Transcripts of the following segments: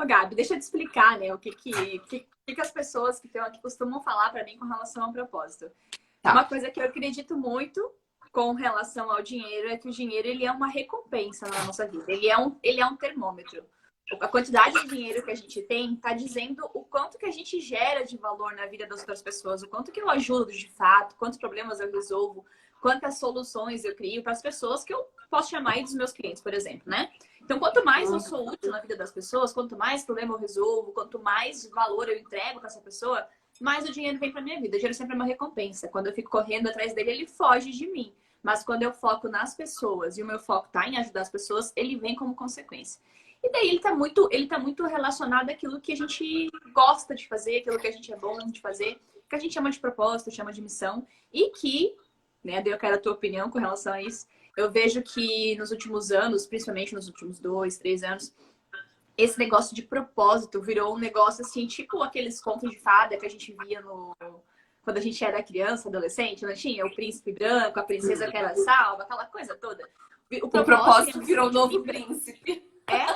Ô, Gabi, deixa eu te explicar, né, o que as pessoas que costumam falar para mim com relação ao propósito. Uma Tá. coisa que eu acredito muito com relação ao dinheiro é que o dinheiro ele é uma recompensa na nossa vida. Ele é um termômetro. A quantidade de dinheiro que a gente tem está dizendo o quanto que a gente gera de valor na vida das outras pessoas, o quanto que eu ajudo de fato, quantos problemas eu resolvo, quantas soluções eu crio para as pessoas que eu posso chamar aí dos meus clientes, por exemplo, né? Então, quanto mais eu sou útil na vida das pessoas, quanto mais problema eu resolvo, quanto mais valor eu entrego para essa pessoa, mais o dinheiro vem para minha vida. O dinheiro sempre é uma recompensa. Quando eu fico correndo atrás dele, ele foge de mim. Mas quando eu foco nas pessoas e o meu foco tá em ajudar as pessoas, ele vem como consequência. E daí ele tá muito relacionado àquilo que a gente gosta de fazer, aquilo que a gente é bom de fazer, que a gente chama de propósito, chama de missão, e que, né, daí eu quero a tua opinião com relação a isso. Eu vejo que nos últimos anos, principalmente nos últimos 2, 3 anos, esse negócio de propósito virou um negócio assim, tipo aqueles contos de fada que a gente via quando a gente era criança, adolescente, não tinha? O príncipe branco, a princesa que era salva, aquela coisa toda. O O propósito propósito virou o novo príncipe.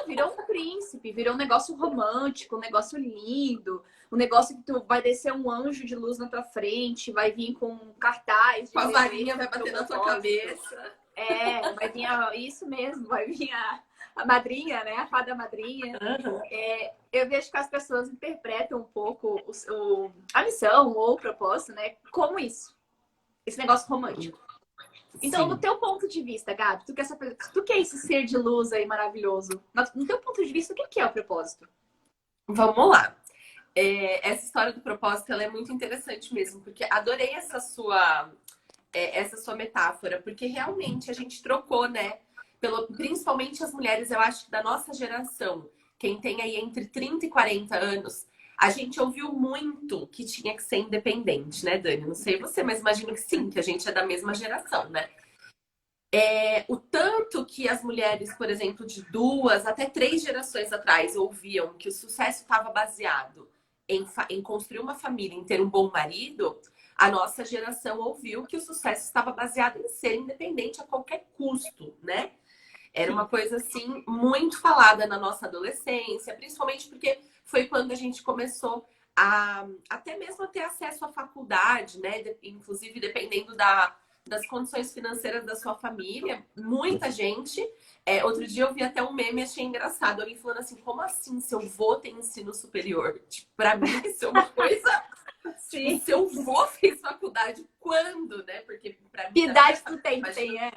virou um príncipe, virou um negócio romântico, um negócio lindo, um negócio que tu vai descer um anjo de luz na tua frente, vai vir com um cartaz Com a dizendo varinha vai bater na tua cabeça. vai vir isso mesmo, vai vir a madrinha, né? A fada madrinha. Uhum. Eu vejo que as pessoas interpretam um pouco a missão ou o propósito, né? Como isso. Esse negócio romântico. Então, Sim. no teu ponto de vista, Gabi, tu quer esse ser de luz aí maravilhoso? No teu ponto de vista, o que é o propósito? Vamos lá. Essa história do propósito ela é muito interessante mesmo, porque adorei essa sua metáfora, porque realmente a gente trocou, né? Principalmente as mulheres, eu acho que da nossa geração, quem tem aí entre 30 e 40 anos, a gente ouviu muito que tinha que ser independente, né, Dani? Não sei você, mas imagino que sim, que a gente é da mesma geração, né? O tanto que as mulheres, por exemplo, de 2 até 3 gerações atrás ouviam que o sucesso estava baseado em construir uma família, em ter um bom marido, a nossa geração ouviu que o sucesso estava baseado em ser independente a qualquer custo, né? Era uma Sim. coisa assim muito falada na nossa adolescência, principalmente porque foi quando a gente começou a até mesmo a ter acesso à faculdade, né? Inclusive dependendo das condições financeiras da sua família, muita gente. Outro dia eu vi até um meme, achei engraçado, alguém falando assim, como assim seu vô tem ensino superior? Tipo, pra mim isso é uma coisa. Tipo, Sim. seu vô fez faculdade quando, né? Porque pra Que mim, na minha idade tu família, tem? imagino,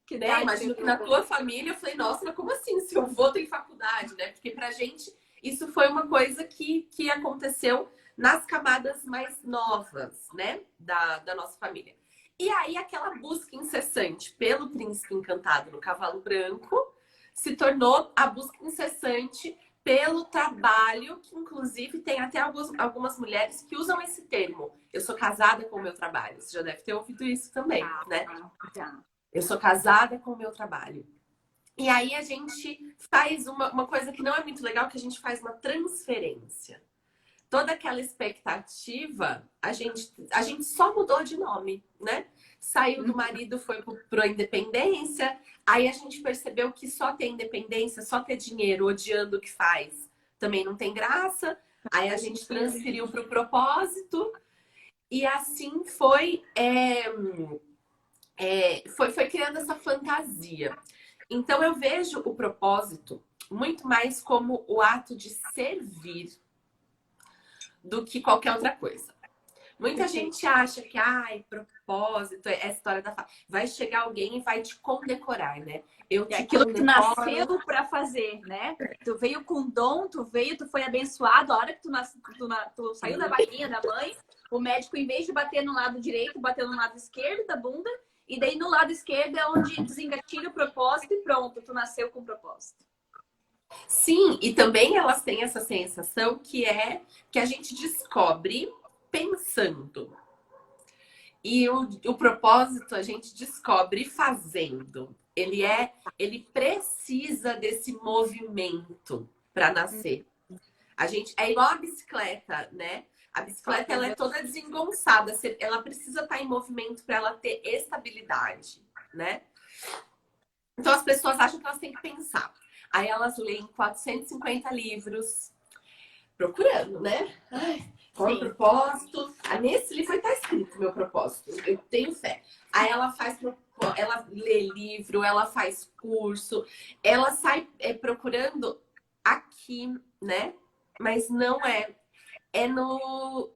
Que né? idade tem Imagino que teu na vô? tua família eu falei, nossa, mas como assim? Seu vô tem faculdade, né? Porque pra gente isso foi uma coisa que aconteceu nas camadas mais novas, né? Da nossa família. E aí aquela busca incessante pelo príncipe encantado no cavalo branco se tornou a busca incessante pelo trabalho, que inclusive tem até algumas mulheres que usam esse termo. Eu sou casada com o meu trabalho. Você já deve ter ouvido isso também, né? Já. Eu sou casada com o meu trabalho. E aí a gente faz uma coisa que não é muito legal, que a gente faz uma transferência. Toda aquela expectativa, a gente só mudou de nome, né? Saiu do marido, foi para a independência. Aí a gente percebeu que só ter independência, só ter dinheiro, odiando o que faz, também não tem graça. Aí a gente transferiu para o propósito. E assim foi criando essa fantasia. Então eu vejo o propósito muito mais como o ato de servir do que qualquer outra coisa. Muita gente acha que, propósito, é a história da vai chegar alguém e vai te condecorar, né? Eu É te aquilo que tu nasceu condecoro. para fazer, né? Tu veio com dom, tu foi abençoado. A hora que tu saiu da barriguinha da mãe, o médico, em vez de bater no lado direito, bateu no lado esquerdo da bunda. E daí no lado esquerdo é onde desengatilha o propósito e pronto, tu nasceu com propósito. Sim, e também elas têm essa sensação que a gente descobre pensando. E o propósito a gente descobre fazendo. Ele precisa desse movimento para nascer. A gente é igual a bicicleta, né? A bicicleta ela é toda desengonçada, ela precisa estar em movimento para ela ter estabilidade, né? Então as pessoas acham que elas têm que pensar. Aí elas leem 450 livros, procurando, né? Ai, qual o Sim. propósito? Ah, nesse livro tá escrito meu propósito, eu tenho fé. Aí ela lê livro, ela faz curso, ela sai procurando aqui, né? Mas não é. É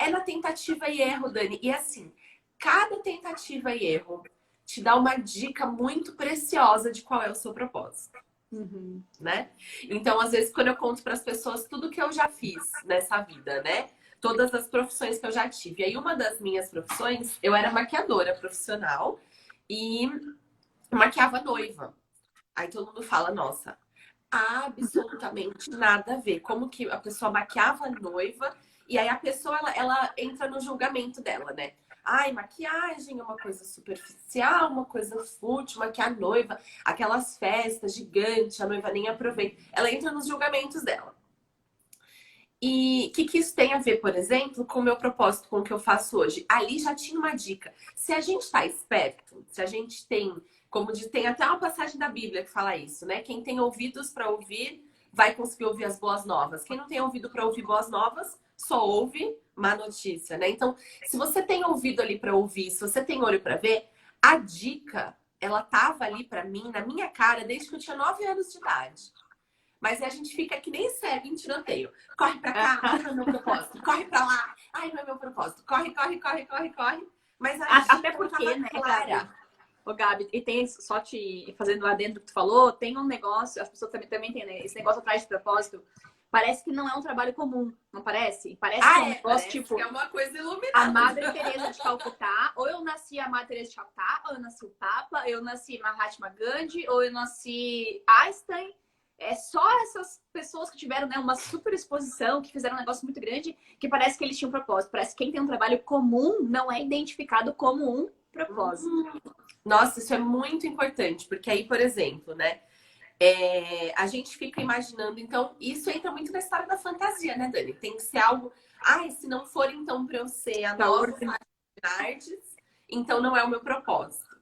na tentativa e erro, Dani. E assim, cada tentativa e erro te dá uma dica muito preciosa de qual é o seu propósito, Uhum. né? Então, às vezes, quando eu conto para as pessoas tudo que eu já fiz nessa vida, né? Todas as profissões que eu já tive. Aí, uma das minhas profissões, eu era maquiadora profissional e maquiava noiva. Aí todo mundo fala, nossa, absolutamente nada a ver. Como que a pessoa maquiava a noiva e aí a pessoa ela entra no julgamento dela, né? Ai, maquiagem é uma coisa superficial, uma coisa fútil, maquiar a noiva, aquelas festas gigantes, a noiva nem aproveita. Ela entra nos julgamentos dela. E o que isso tem a ver, por exemplo, com o meu propósito, com o que eu faço hoje? Ali já tinha uma dica. Se a gente está esperto, se a gente tem, como diz, tem até uma passagem da Bíblia que fala isso, né? Quem tem ouvidos para ouvir vai conseguir ouvir as boas novas. Quem não tem ouvido para ouvir boas novas, só ouve má notícia, né? Então, se você tem ouvido ali para ouvir, se você tem olho para ver, a dica, ela tava ali para mim, na minha cara, desde que eu tinha 9 anos de idade. Mas a gente fica que nem cego em tiroteio. Corre pra cá, ai, não é meu propósito. Corre pra lá, ai, não é meu propósito. Corre, corre, corre, corre, corre. Mas a Até dica não porque, tava né, clara. Gabi? Ô, Gabi, e tem, só te fazendo lá dentro que tu falou, tem um negócio, as pessoas também têm, né? Esse negócio atrás de propósito, parece que não é um trabalho comum, não parece? Parece que é um negócio, Parece tipo, que é uma coisa a iluminada. Madre Teresa de Calcutá, ou eu nasci a Madre Teresa de Calcutá, ou eu nasci o Papa, eu nasci Mahatma Gandhi, ou eu nasci Einstein. É só essas pessoas que tiveram, né, uma super exposição, que fizeram um negócio muito grande, que parece que eles tinham um propósito. Parece que quem tem um trabalho comum não é identificado como um propósito. Nossa, isso é muito importante, porque aí, por exemplo, né? A gente fica imaginando, então, isso entra muito na história da fantasia, né, Dani? Tem que ser algo. Ai, se não for então para eu ser a nova Nardes, então não é o meu propósito.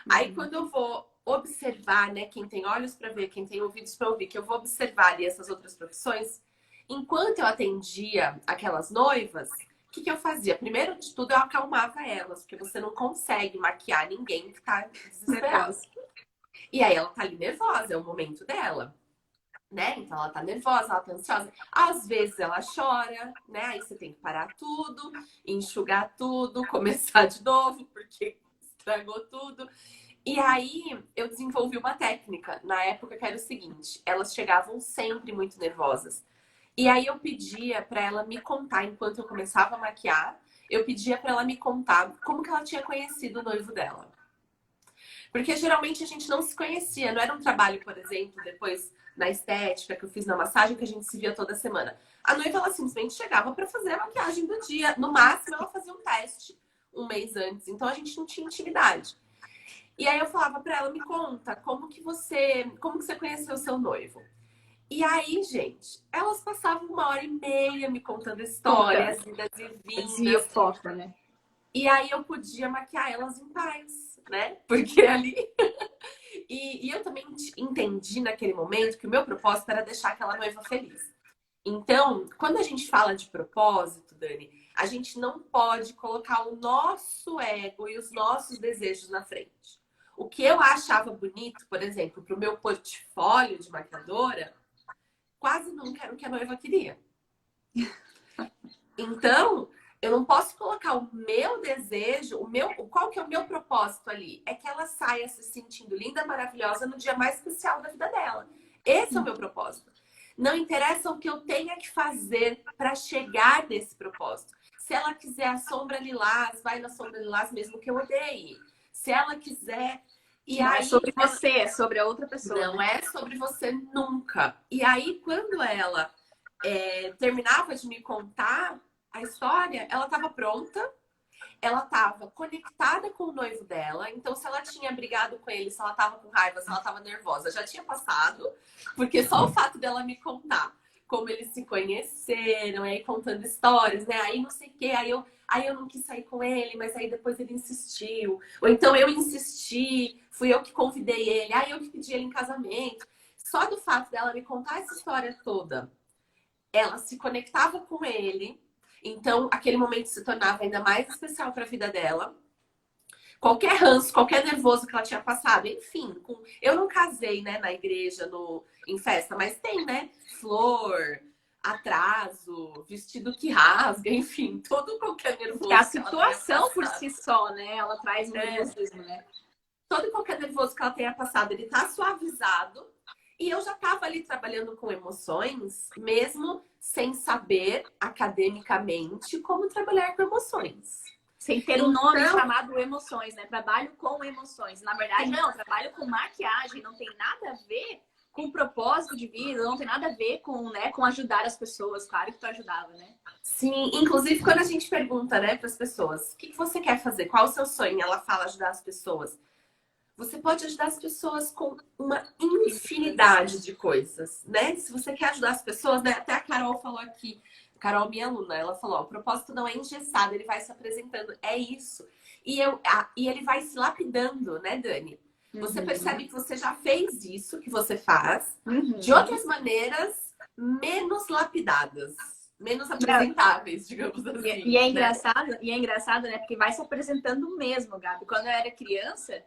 Aí quando eu vou observar, né, quem tem olhos para ver, quem tem ouvidos para ouvir, que eu vou observar ali essas outras profissões, enquanto eu atendia aquelas noivas, o que eu fazia? Primeiro de tudo, eu acalmava elas, porque você não consegue maquiar ninguém que tá desesperado. E aí ela tá ali nervosa, é o momento dela, né? Então ela tá nervosa, ela tá ansiosa. Às vezes ela chora, né? Aí você tem que parar tudo, enxugar tudo, começar de novo, porque estragou tudo. E aí eu desenvolvi uma técnica na época que era o seguinte: elas chegavam sempre muito nervosas. E aí eu pedia para ela me contar, enquanto eu começava a maquiar, eu pedia para ela me contar como que ela tinha conhecido o noivo dela. Porque geralmente a gente não se conhecia, não era um trabalho, por exemplo, depois na estética que eu fiz na massagem, que a gente se via toda semana. A noiva, ela simplesmente chegava para fazer a maquiagem do dia. No máximo, ela fazia um teste um mês antes. Então a gente não tinha intimidade. E aí eu falava para ela, me conta, como que você conheceu o seu noivo? E aí, gente, elas passavam 1h30 me contando histórias, idas e Desvia o vindas. foco, né? E aí eu podia maquiar elas em paz, né? Porque ali. E eu também entendi naquele momento que o meu propósito era deixar aquela noiva feliz. Então, quando a gente fala de propósito, Dani, a gente não pode colocar o nosso ego e os nossos desejos na frente. O que eu achava bonito, por exemplo, para o meu portfólio de maquiadora, quase nunca era o que a noiva queria. Então, eu não posso colocar o meu desejo, qual que é o meu propósito ali? É que ela saia se sentindo linda, maravilhosa no dia mais especial da vida dela. Esse é o meu propósito. Não interessa o que eu tenha que fazer para chegar nesse propósito. Se ela quiser a sombra lilás, vai na sombra lilás mesmo que eu odeie. Se ela quiser... E não aí, é sobre você, é sobre a outra pessoa. Não é sobre você nunca. E aí, quando ela terminava de me contar a história, ela estava pronta, ela estava conectada com o noivo dela. Então, se ela tinha brigado com ele, se ela estava com raiva, se ela estava nervosa, já tinha passado. Porque só o fato dela me contar como eles se conheceram, aí contando histórias, né? Aí não sei o quê, aí eu não quis sair com ele, mas aí depois ele insistiu. Ou então eu insisti, fui eu que convidei ele, aí eu que pedi ele em casamento. só do fato dela me contar essa história toda, ela se conectava com ele, então aquele momento se tornava ainda mais especial para a vida dela. Qualquer ranço, qualquer nervoso que ela tinha passado, enfim. Eu não casei, né, na igreja, em festa, mas tem, né? Flor, atraso, vestido que rasga, enfim, todo qualquer nervoso. A situação por si só, né? Ela traz um nervosismo, né? Todo e qualquer nervoso que ela tenha passado, ele tá suavizado. E eu já estava ali trabalhando com emoções, mesmo sem saber academicamente como trabalhar com emoções. Sem ter um nome chamado emoções, né? Trabalho com emoções. Na verdade, não, trabalho com maquiagem, não tem nada a ver com propósito de vida, não tem nada a ver com, né, com ajudar as pessoas. Claro que tu ajudava, né? Sim, inclusive quando a gente pergunta, né, para as pessoas, o que você quer fazer? Qual o seu sonho? Ela fala ajudar as pessoas. Você pode ajudar as pessoas com uma infinidade de coisas, né? Se você quer ajudar as pessoas, né? Até a Carol falou aqui, Carol, minha aluna, ela falou, ó, o propósito não é engessado, ele vai se apresentando, é isso. E ele vai se lapidando, né, Dani? Você percebe que você já fez isso que você faz, de outras maneiras menos lapidadas, menos apresentáveis, digamos assim. E é engraçado, né? Porque vai se apresentando mesmo, Gabi. Quando eu era criança,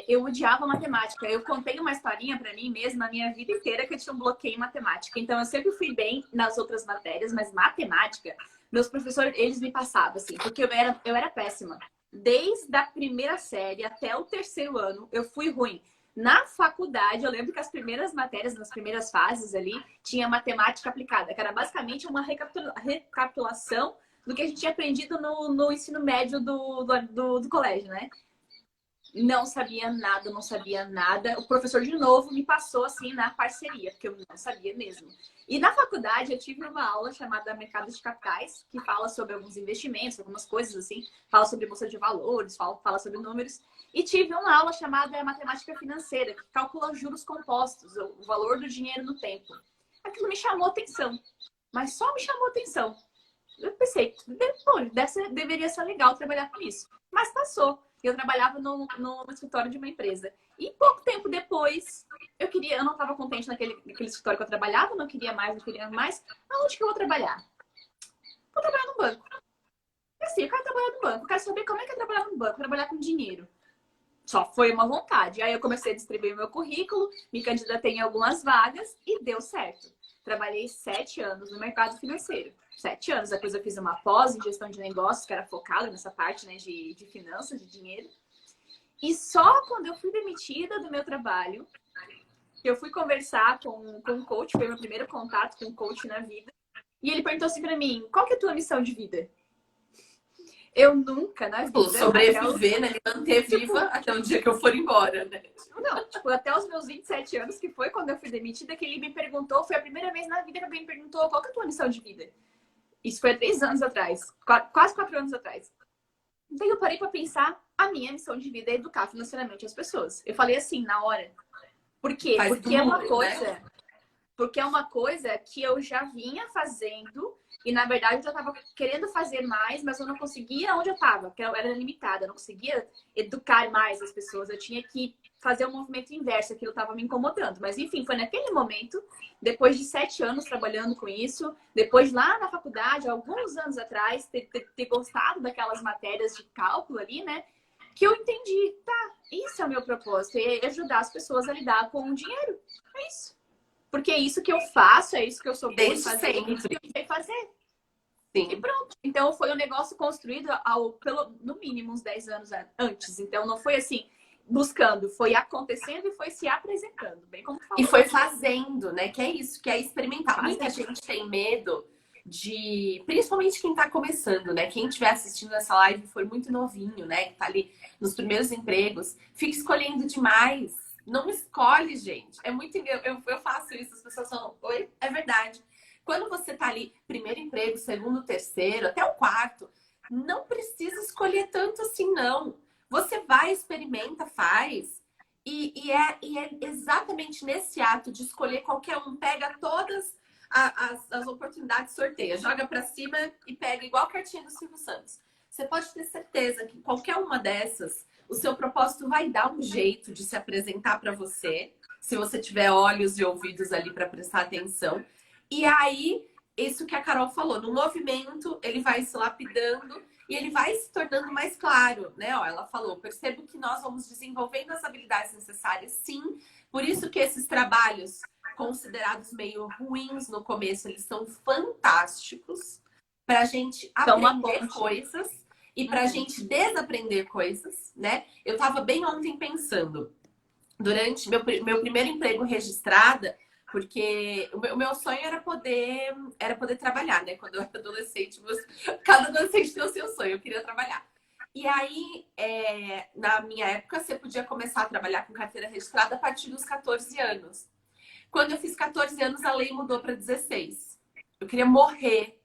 eu odiava matemática. Eu contei uma historinha pra mim mesma a minha vida inteira que eu tinha um bloqueio em matemática. Então eu sempre fui bem nas outras matérias, mas matemática, meus professores, eles me passavam, assim, porque eu era péssima. Desde a primeira série até o terceiro ano, eu fui ruim. Na faculdade, eu lembro que as primeiras matérias, nas primeiras fases ali, tinha matemática aplicada, que era basicamente uma recapitulação do que a gente tinha aprendido no ensino médio do colégio, né? Não sabia nada, não sabia nada. O professor, de novo, me passou assim na parceria, porque eu não sabia mesmo. E na faculdade eu tive uma aula chamada Mercado de Capitais, que fala sobre alguns investimentos, algumas coisas assim, fala sobre bolsa de valores, fala sobre números. E tive uma aula chamada Matemática Financeira, que calcula juros compostos, o valor do dinheiro no tempo. Aquilo me chamou atenção, mas só me chamou atenção. Eu pensei, pô, deveria ser legal trabalhar com isso. Mas passou. Eu trabalhava no escritório de uma empresa. E pouco tempo depois, eu não estava contente naquele escritório que eu trabalhava, não queria mais. Aonde que eu vou trabalhar? Vou trabalhar no banco. E assim, eu quero trabalhar no banco. Eu quero saber como é que é trabalhar no banco, trabalhar com dinheiro. Só foi uma vontade. Aí eu comecei a distribuir meu currículo, me candidatei em algumas vagas e deu certo. Trabalhei 7 anos no mercado financeiro. 7 anos. Depois eu fiz uma pós em gestão de negócios, que era focada nessa parte, né, de finanças, de dinheiro. E só quando eu fui demitida do meu trabalho, que eu fui conversar com um coach, foi meu primeiro contato com um coach na vida. E ele perguntou assim pra mim, qual que é a tua missão de vida? Eu nunca na vida... Sobreviver, né? Me manter viva até o dia que eu for embora, né? Não, até os meus 27 anos, que foi quando eu fui demitida, que ele me perguntou, foi a primeira vez na vida que alguém me perguntou qual que é a tua missão de vida? Isso foi há 3 anos atrás, quase 4 anos atrás. Então eu parei pra pensar, a minha missão de vida é educar financeiramente as pessoas. Eu falei assim, na hora. Por quê? Porque é uma coisa... Né? Porque é uma coisa que eu já vinha fazendo e, na verdade, eu já estava querendo fazer mais, mas eu não conseguia onde eu estava, porque eu era limitada, eu não conseguia educar mais as pessoas. Eu tinha que fazer o movimento inverso, aquilo estava me incomodando. Mas, enfim, foi naquele momento, depois de 7 anos trabalhando com isso, depois lá na faculdade, alguns anos atrás, ter gostado daquelas matérias de cálculo ali, né? Que eu entendi, tá, isso é o meu propósito, é ajudar as pessoas a lidar com o dinheiro. É isso. Porque é isso que eu faço, é isso que eu sou boa em fazer, é isso que eu sei fazer. Sim. E pronto. Então foi um negócio construído no mínimo uns 10 anos antes. Então não foi assim, buscando, foi acontecendo e foi se apresentando, bem como falou. E foi fazendo, né? Que é isso, que é experimentar. Muita gente tem medo de... Principalmente quem tá começando, né? Quem estiver assistindo essa live for muito novinho, né? Que tá ali nos primeiros empregos. Fica escolhendo demais. Não escolhe, gente. É muito... Eu faço isso, as pessoas falam, oi? É verdade. Quando você tá ali, primeiro emprego, segundo, terceiro, até o quarto, não precisa escolher tanto assim, não. Você vai, experimenta, faz. E é exatamente nesse ato de escolher qualquer um, pega todas as oportunidades, sorteia, joga pra cima e pega igual a cartinha do Silvio Santos. Você pode ter certeza que qualquer uma dessas, o seu propósito vai dar um jeito de se apresentar para você, se você tiver olhos e ouvidos ali para prestar atenção. E aí, isso que a Carol falou, no movimento, ele vai se lapidando e ele vai se tornando mais claro, né? Ó, ela falou, percebo que nós vamos desenvolvendo as habilidades necessárias, sim. Por isso que esses trabalhos considerados meio ruins no começo, eles são fantásticos para a gente aprender coisas e para a gente desaprender coisas, né? Eu estava bem ontem pensando, durante meu primeiro emprego registrada, porque o meu sonho era poder trabalhar, né? Quando eu era adolescente, cada adolescente tem o seu sonho, eu queria trabalhar. E aí, na minha época, você podia começar a trabalhar com carteira registrada a partir dos 14 anos. Quando eu fiz 14 anos, a lei mudou para 16. Eu queria morrer.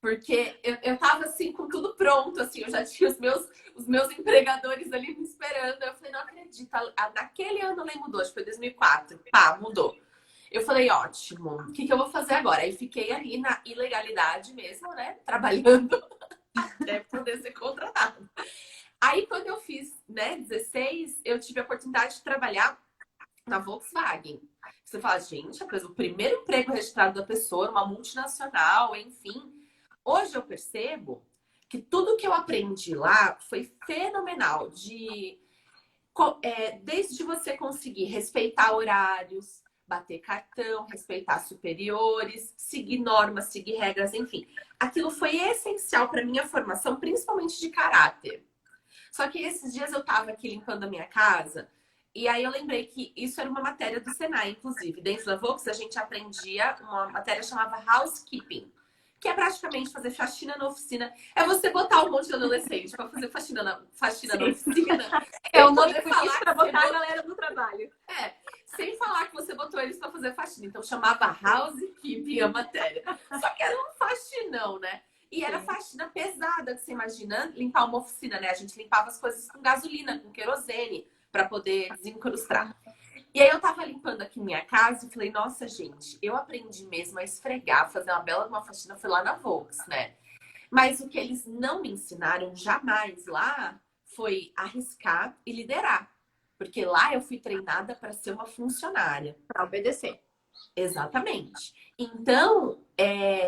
Porque eu tava assim, com tudo pronto, assim, eu já tinha os meus empregadores ali me esperando. Eu falei, não acredito, naquele ano a lei mudou, acho que foi 2004. Pá, mudou. Eu falei, ótimo, o que eu vou fazer agora? Aí fiquei ali na ilegalidade mesmo, né? Trabalhando até poder ser contratado. Aí, quando eu fiz, né, 16, eu tive a oportunidade de trabalhar na Volkswagen. Você fala, gente, o primeiro emprego registrado da pessoa, uma multinacional, enfim. Hoje eu percebo que tudo que eu aprendi lá foi fenomenal. Desde você conseguir respeitar horários, bater cartão, respeitar superiores, seguir normas, seguir regras, enfim. Aquilo foi essencial para minha formação, principalmente de caráter. Só que esses dias eu estava aqui limpando a minha casa e aí eu lembrei que isso era uma matéria do Senai, inclusive. Dentro da Volks, a gente aprendia uma matéria chamada housekeeping, que é praticamente fazer faxina na oficina. É você botar um monte de adolescente para fazer faxina na oficina. É o nome para botar a galera no trabalho. Sem falar que você botou eles para fazer faxina. Então chamava housekeeping a matéria. Só que era um faxinão, né? E era faxina pesada, que você imagina, limpar uma oficina, né? A gente limpava as coisas com gasolina, com querosene, para poder desincrustar. E aí eu tava limpando aqui minha casa e falei, nossa, gente, eu aprendi mesmo a esfregar, fazer uma bela uma faxina, foi lá na Volks, né? Mas o que eles não me ensinaram jamais lá foi arriscar e liderar. Porque lá eu fui treinada para ser uma funcionária. Para obedecer. Exatamente. Então,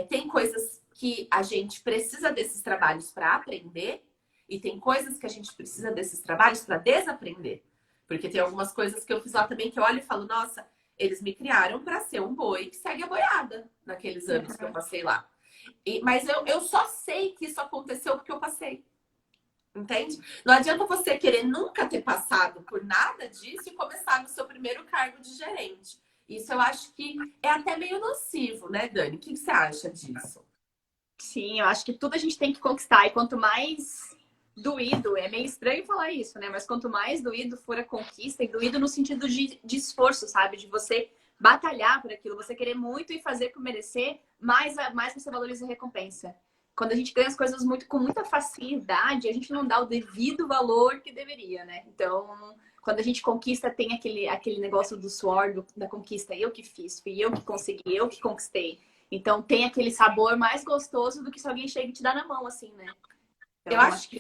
tem coisas que a gente precisa desses trabalhos para aprender e tem coisas que a gente precisa desses trabalhos para desaprender. Porque tem algumas coisas que eu fiz lá também que eu olho e falo, nossa, eles me criaram para ser um boi que segue a boiada naqueles anos que eu passei lá. Mas eu só sei que isso aconteceu porque eu passei. Entende? Não adianta você querer nunca ter passado por nada disso e começar no seu primeiro cargo de gerente. Isso eu acho que é até meio nocivo, né, Dani? O que você acha disso? Sim, eu acho que tudo a gente tem que conquistar. E quanto mais doído, é meio estranho falar isso, né? Mas quanto mais doído for a conquista, e doído no sentido de esforço, sabe? De você batalhar por aquilo, você querer muito e fazer por merecer, mais você valoriza a recompensa. Quando a gente ganha as coisas com muita facilidade, a gente não dá o devido valor que deveria, né? Então, quando a gente conquista, tem aquele negócio do suor, da conquista. Eu que fiz, fui eu que consegui, eu que conquistei. Então, tem aquele sabor mais gostoso do que se alguém chega e te dá na mão, assim, né? Então, eu acho que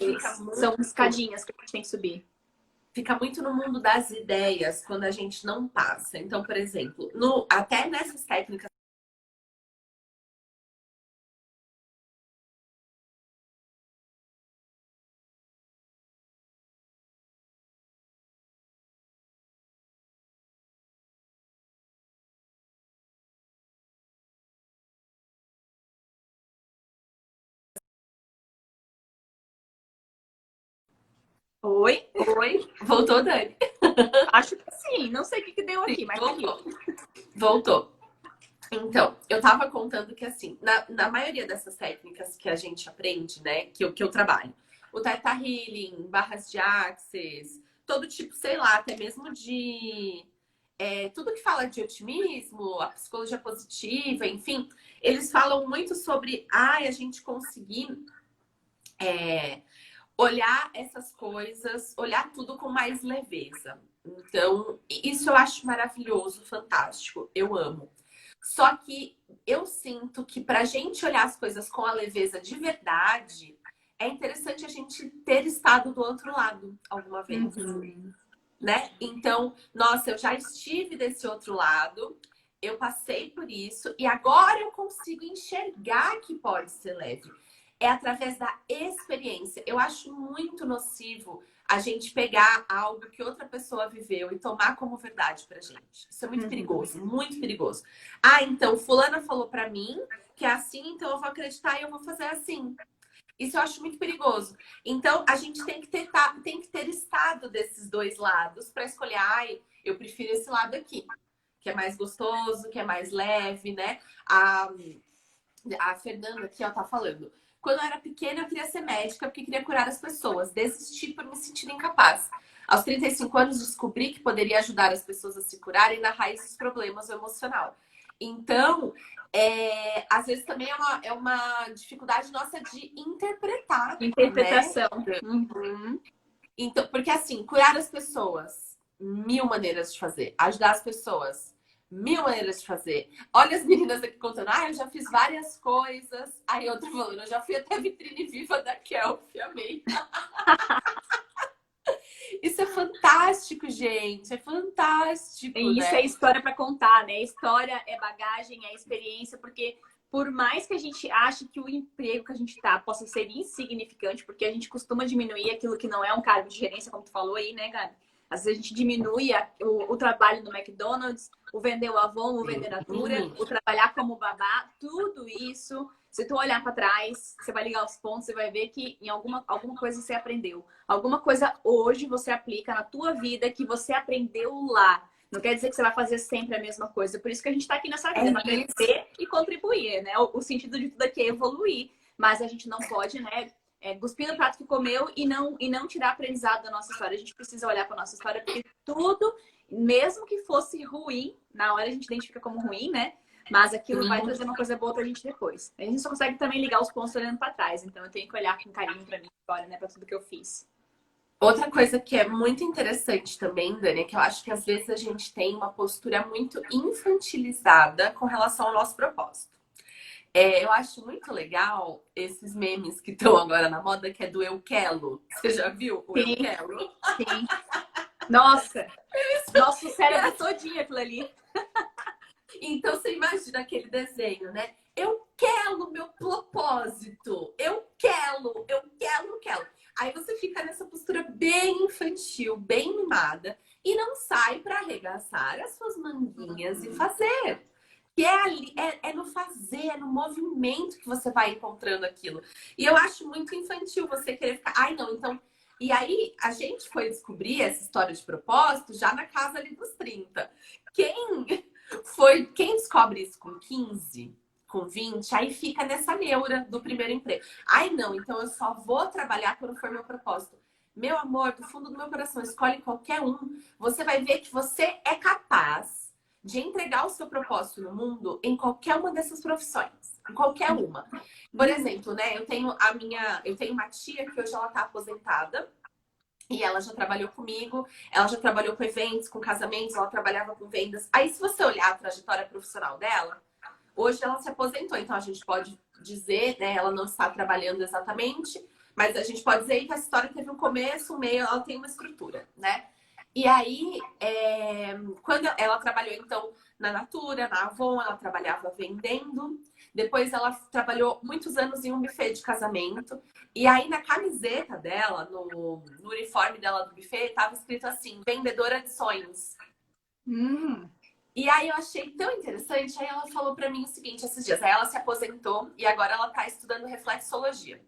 são escadinhas que a gente tem que subir. Fica muito no mundo das ideias quando a gente não passa. Então, por exemplo, até nessas técnicas. Oi? Oi? Voltou, Dani? Acho que sim. Não sei o que deu aqui, mas voltou. Voltou. Então, eu tava contando que, assim, na maioria dessas técnicas que a gente aprende, né, que eu trabalho, o Theta Healing, barras de Axis, todo tipo, sei lá, até mesmo de... tudo que fala de otimismo, a psicologia positiva, enfim, eles falam muito sobre a gente conseguir olhar essas coisas, olhar tudo com mais leveza. Então, isso eu acho maravilhoso, fantástico, eu amo. Só que eu sinto que para a gente olhar as coisas com a leveza de verdade, é interessante a gente ter estado do outro lado alguma vez. né? Então, nossa, eu já estive desse outro lado, eu passei por isso e agora eu consigo enxergar que pode ser leve. É através da experiência. Eu acho muito nocivo a gente pegar algo que outra pessoa viveu e tomar como verdade pra gente. Isso é muito perigoso, muito perigoso. Ah, então fulana falou pra mim que é assim, então eu vou acreditar e eu vou fazer assim. Isso eu acho muito perigoso. Então, a gente tem que ter estado desses dois lados para escolher. Ai, eu prefiro esse lado aqui, que é mais gostoso, que é mais leve, né? A Fernanda aqui, ó, tá falando. Quando eu era pequena, eu queria ser médica porque queria curar as pessoas. Desisti por me sentir incapaz. Aos 35 anos, descobri que poderia ajudar as pessoas a se curarem na raiz dos problemas emocional. Então, às vezes também é uma dificuldade nossa de interpretar, né? Interpretação. Uhum. Então, porque assim, curar as pessoas, mil maneiras de fazer. Ajudar as pessoas, mil maneiras de fazer. Olha as meninas aqui contando, eu já fiz várias coisas. Aí outra falando, eu já fui até a vitrine viva da Kelp, amei. Isso é fantástico, gente. É fantástico, E isso né? é história para contar, né? História é bagagem, é experiência, porque por mais que a gente ache que o emprego que a gente tá possa ser insignificante, porque a gente costuma diminuir aquilo que não é um cargo de gerência, como tu falou aí, né, Gabi? Às vezes a gente diminui o trabalho no McDonald's, o vender o Avon, o vender Natura, o trabalhar como babá, tudo isso. Se tu olhar para trás, você vai ligar os pontos, você vai ver que em alguma coisa você aprendeu. Alguma coisa hoje você aplica na tua vida que você aprendeu lá. Não quer dizer que você vai fazer sempre a mesma coisa. Por isso que a gente está aqui nessa vida, para aprender e contribuir, né? O sentido de tudo aqui é evoluir. Mas a gente não pode, né, cuspir no prato que comeu e não tirar aprendizado da nossa história. A gente precisa olhar para nossa história, porque tudo, mesmo que fosse ruim, na hora a gente identifica como ruim, né? Mas aquilo vai trazer uma coisa boa pra gente depois. A gente só consegue também ligar os pontos olhando para trás. Então eu tenho que olhar com carinho pra minha história, né? Pra tudo que eu fiz. Outra coisa que é muito interessante também, Dani, é que eu acho que às vezes a gente tem uma postura muito infantilizada com relação ao nosso propósito. Eu acho muito legal esses memes que estão agora na moda, que é do Eu Quero. Você já viu o Eu Quero? Sim. Nossa! Nosso cérebro todinho aquilo ali. Então você imagina aquele desenho, né? Eu quero meu propósito. Eu quero. Aí você fica nessa postura bem infantil, bem mimada, e não sai para arregaçar as suas manguinhas e fazer. Que é ali, é no fazer, é no movimento que você vai encontrando aquilo. E eu acho muito infantil você querer ficar. Ai, não, então. E aí, a gente foi descobrir essa história de propósito já na casa ali dos 30. Quem descobre isso com 15, com 20, aí fica nessa neura do primeiro emprego. Ai, não, então eu só vou trabalhar quando for meu propósito. Meu amor, do fundo do meu coração, escolhe qualquer um. Você vai ver que você é capaz de entregar o seu propósito no mundo em qualquer uma dessas profissões. Em qualquer uma. Por exemplo, né? Eu tenho uma tia que hoje ela tá aposentada. E ela já trabalhou comigo, ela já trabalhou com eventos, com casamentos, ela trabalhava com vendas. Aí, se você olhar a trajetória profissional dela, hoje ela se aposentou. Então, a gente pode dizer, né? Ela não está trabalhando exatamente, mas a gente pode dizer que a história teve um começo, um meio, ela tem uma estrutura, né? E aí, quando ela trabalhou, então, na Natura, na Avon, ela trabalhava vendendo. Depois ela trabalhou muitos anos em um buffet de casamento. E aí, na camiseta dela, no uniforme dela do buffet, estava escrito assim, vendedora de sonhos. E aí eu achei tão interessante. Aí ela falou para mim o seguinte, esses dias. Aí ela se aposentou e agora ela está estudando reflexologia.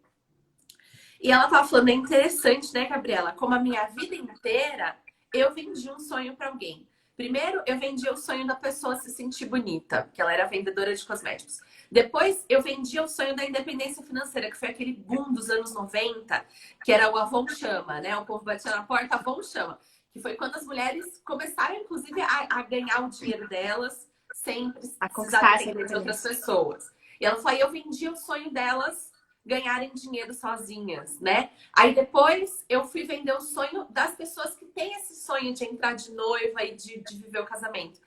E ela tava falando, é interessante, né, Gabriela? Como a minha vida inteira, eu vendi um sonho para alguém. Primeiro, eu vendi o sonho da pessoa se sentir bonita, porque ela era vendedora de cosméticos. Depois, eu vendi o sonho da independência financeira, que foi aquele boom dos anos 90, que era o Avon Chama, né? O povo batia na porta, Avon Chama. Que foi quando as mulheres começaram, inclusive, a ganhar o dinheiro delas sem precisar depender de outras pessoas. E ela falou, eu vendi o sonho delas ganharem dinheiro sozinhas, né? Aí depois eu fui vender o sonho das pessoas que têm esse sonho de entrar de noiva e de viver o casamento.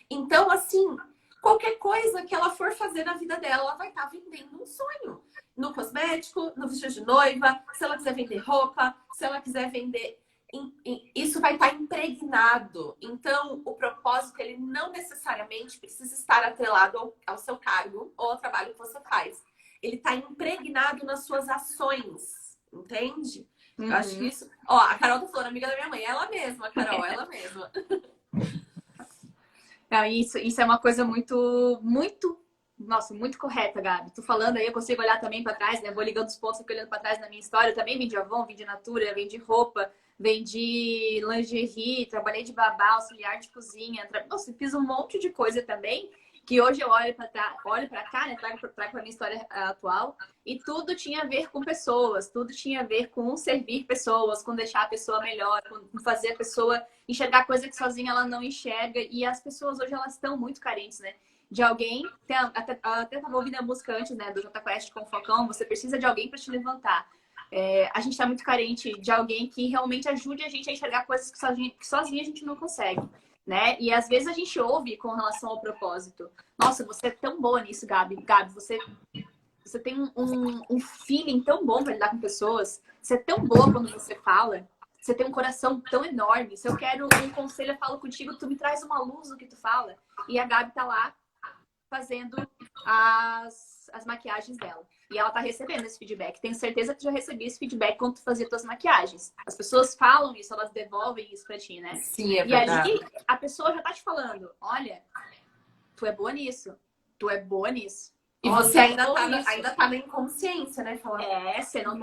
Então, assim, qualquer coisa que ela for fazer na vida dela, ela vai estar vendendo um sonho. No cosmético, no vestido de noiva, se ela quiser vender roupa, se ela quiser vender... isso vai estar impregnado. Então, o propósito, ele não necessariamente precisa estar atrelado ao seu cargo ou ao trabalho que você faz. Ele está impregnado nas suas ações, entende? Eu acho que isso... Ó, a Carol tá falando, amiga da minha mãe. Ela mesma, Carol, ela mesma. Não, isso é uma coisa nossa, muito correta, Gabi. Tu falando aí, eu consigo olhar também para trás, né? Vou ligando os pontos aqui, olhando para trás na minha história. Eu também vendi Avon, vendi Natura, vendi roupa, vendi lingerie, trabalhei de babá, auxiliar de cozinha. Nossa, fiz um monte de coisa também, que hoje eu olho para cá, né? Trago para minha história atual. E tudo tinha a ver com pessoas, tudo tinha a ver com servir pessoas, com deixar a pessoa melhor, com fazer a pessoa enxergar coisa que sozinha ela não enxerga. E as pessoas hoje, elas estão muito carentes, né? De alguém, até estava ouvindo a música antes, né, do Jota Quest com o Falcão, você precisa de alguém para te levantar. A gente está muito carente de alguém que realmente ajude a gente a enxergar coisas que sozinha a gente não consegue, né? E às vezes a gente ouve com relação ao propósito. Nossa, você é tão boa nisso, Gabi. Gabi, você tem um feeling tão bom para lidar com pessoas. Você é tão boa quando você fala. Você tem um coração tão enorme. Se eu quero um conselho, eu falo contigo, tu me traz uma luz no que tu fala. E a Gabi tá lá fazendo as maquiagens dela. E ela tá recebendo esse feedback. Tenho certeza que tu já recebi esse feedback quando tu fazia tuas maquiagens. As pessoas falam isso, elas devolvem isso pra ti, né? Sim, é verdade. E ali, a pessoa já tá te falando, olha, tu é boa nisso. Tu é boa nisso. E você ainda tá na inconsciência, né? Falando, você não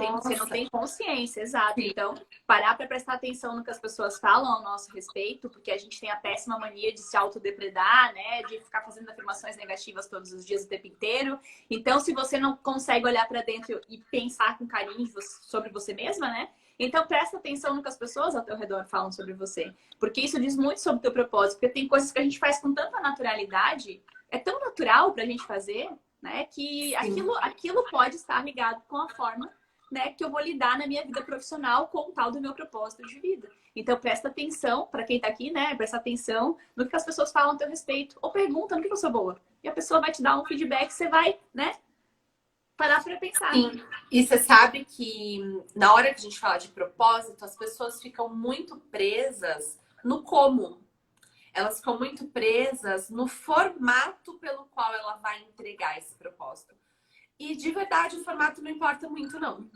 tem consciência, exato. Sim. Então, parar para prestar atenção no que as pessoas falam ao nosso respeito, porque a gente tem a péssima mania de se autodepredar, né? De ficar fazendo afirmações negativas todos os dias, o tempo inteiro. Então, se você não consegue olhar para dentro e pensar com carinho sobre você mesma, né? Então, presta atenção no que as pessoas ao teu redor falam sobre você. Porque isso diz muito sobre o teu propósito. Porque tem coisas que a gente faz com tanta naturalidade, é tão natural pra gente fazer, né, que aquilo pode estar ligado com a forma, né, que eu vou lidar na minha vida profissional com o tal do meu propósito de vida. Então, presta atenção, para quem tá aqui, né, presta atenção no que as pessoas falam a teu respeito. Ou pergunta no que eu sou boa. E a pessoa vai te dar um feedback, você vai, né, parar para pensar. Sim. E você sabe que na hora que a gente fala de propósito, as pessoas ficam muito presas no como. Elas ficam muito presas no formato pelo qual ela vai entregar esse propósito. E, de verdade, o formato não importa muito, não.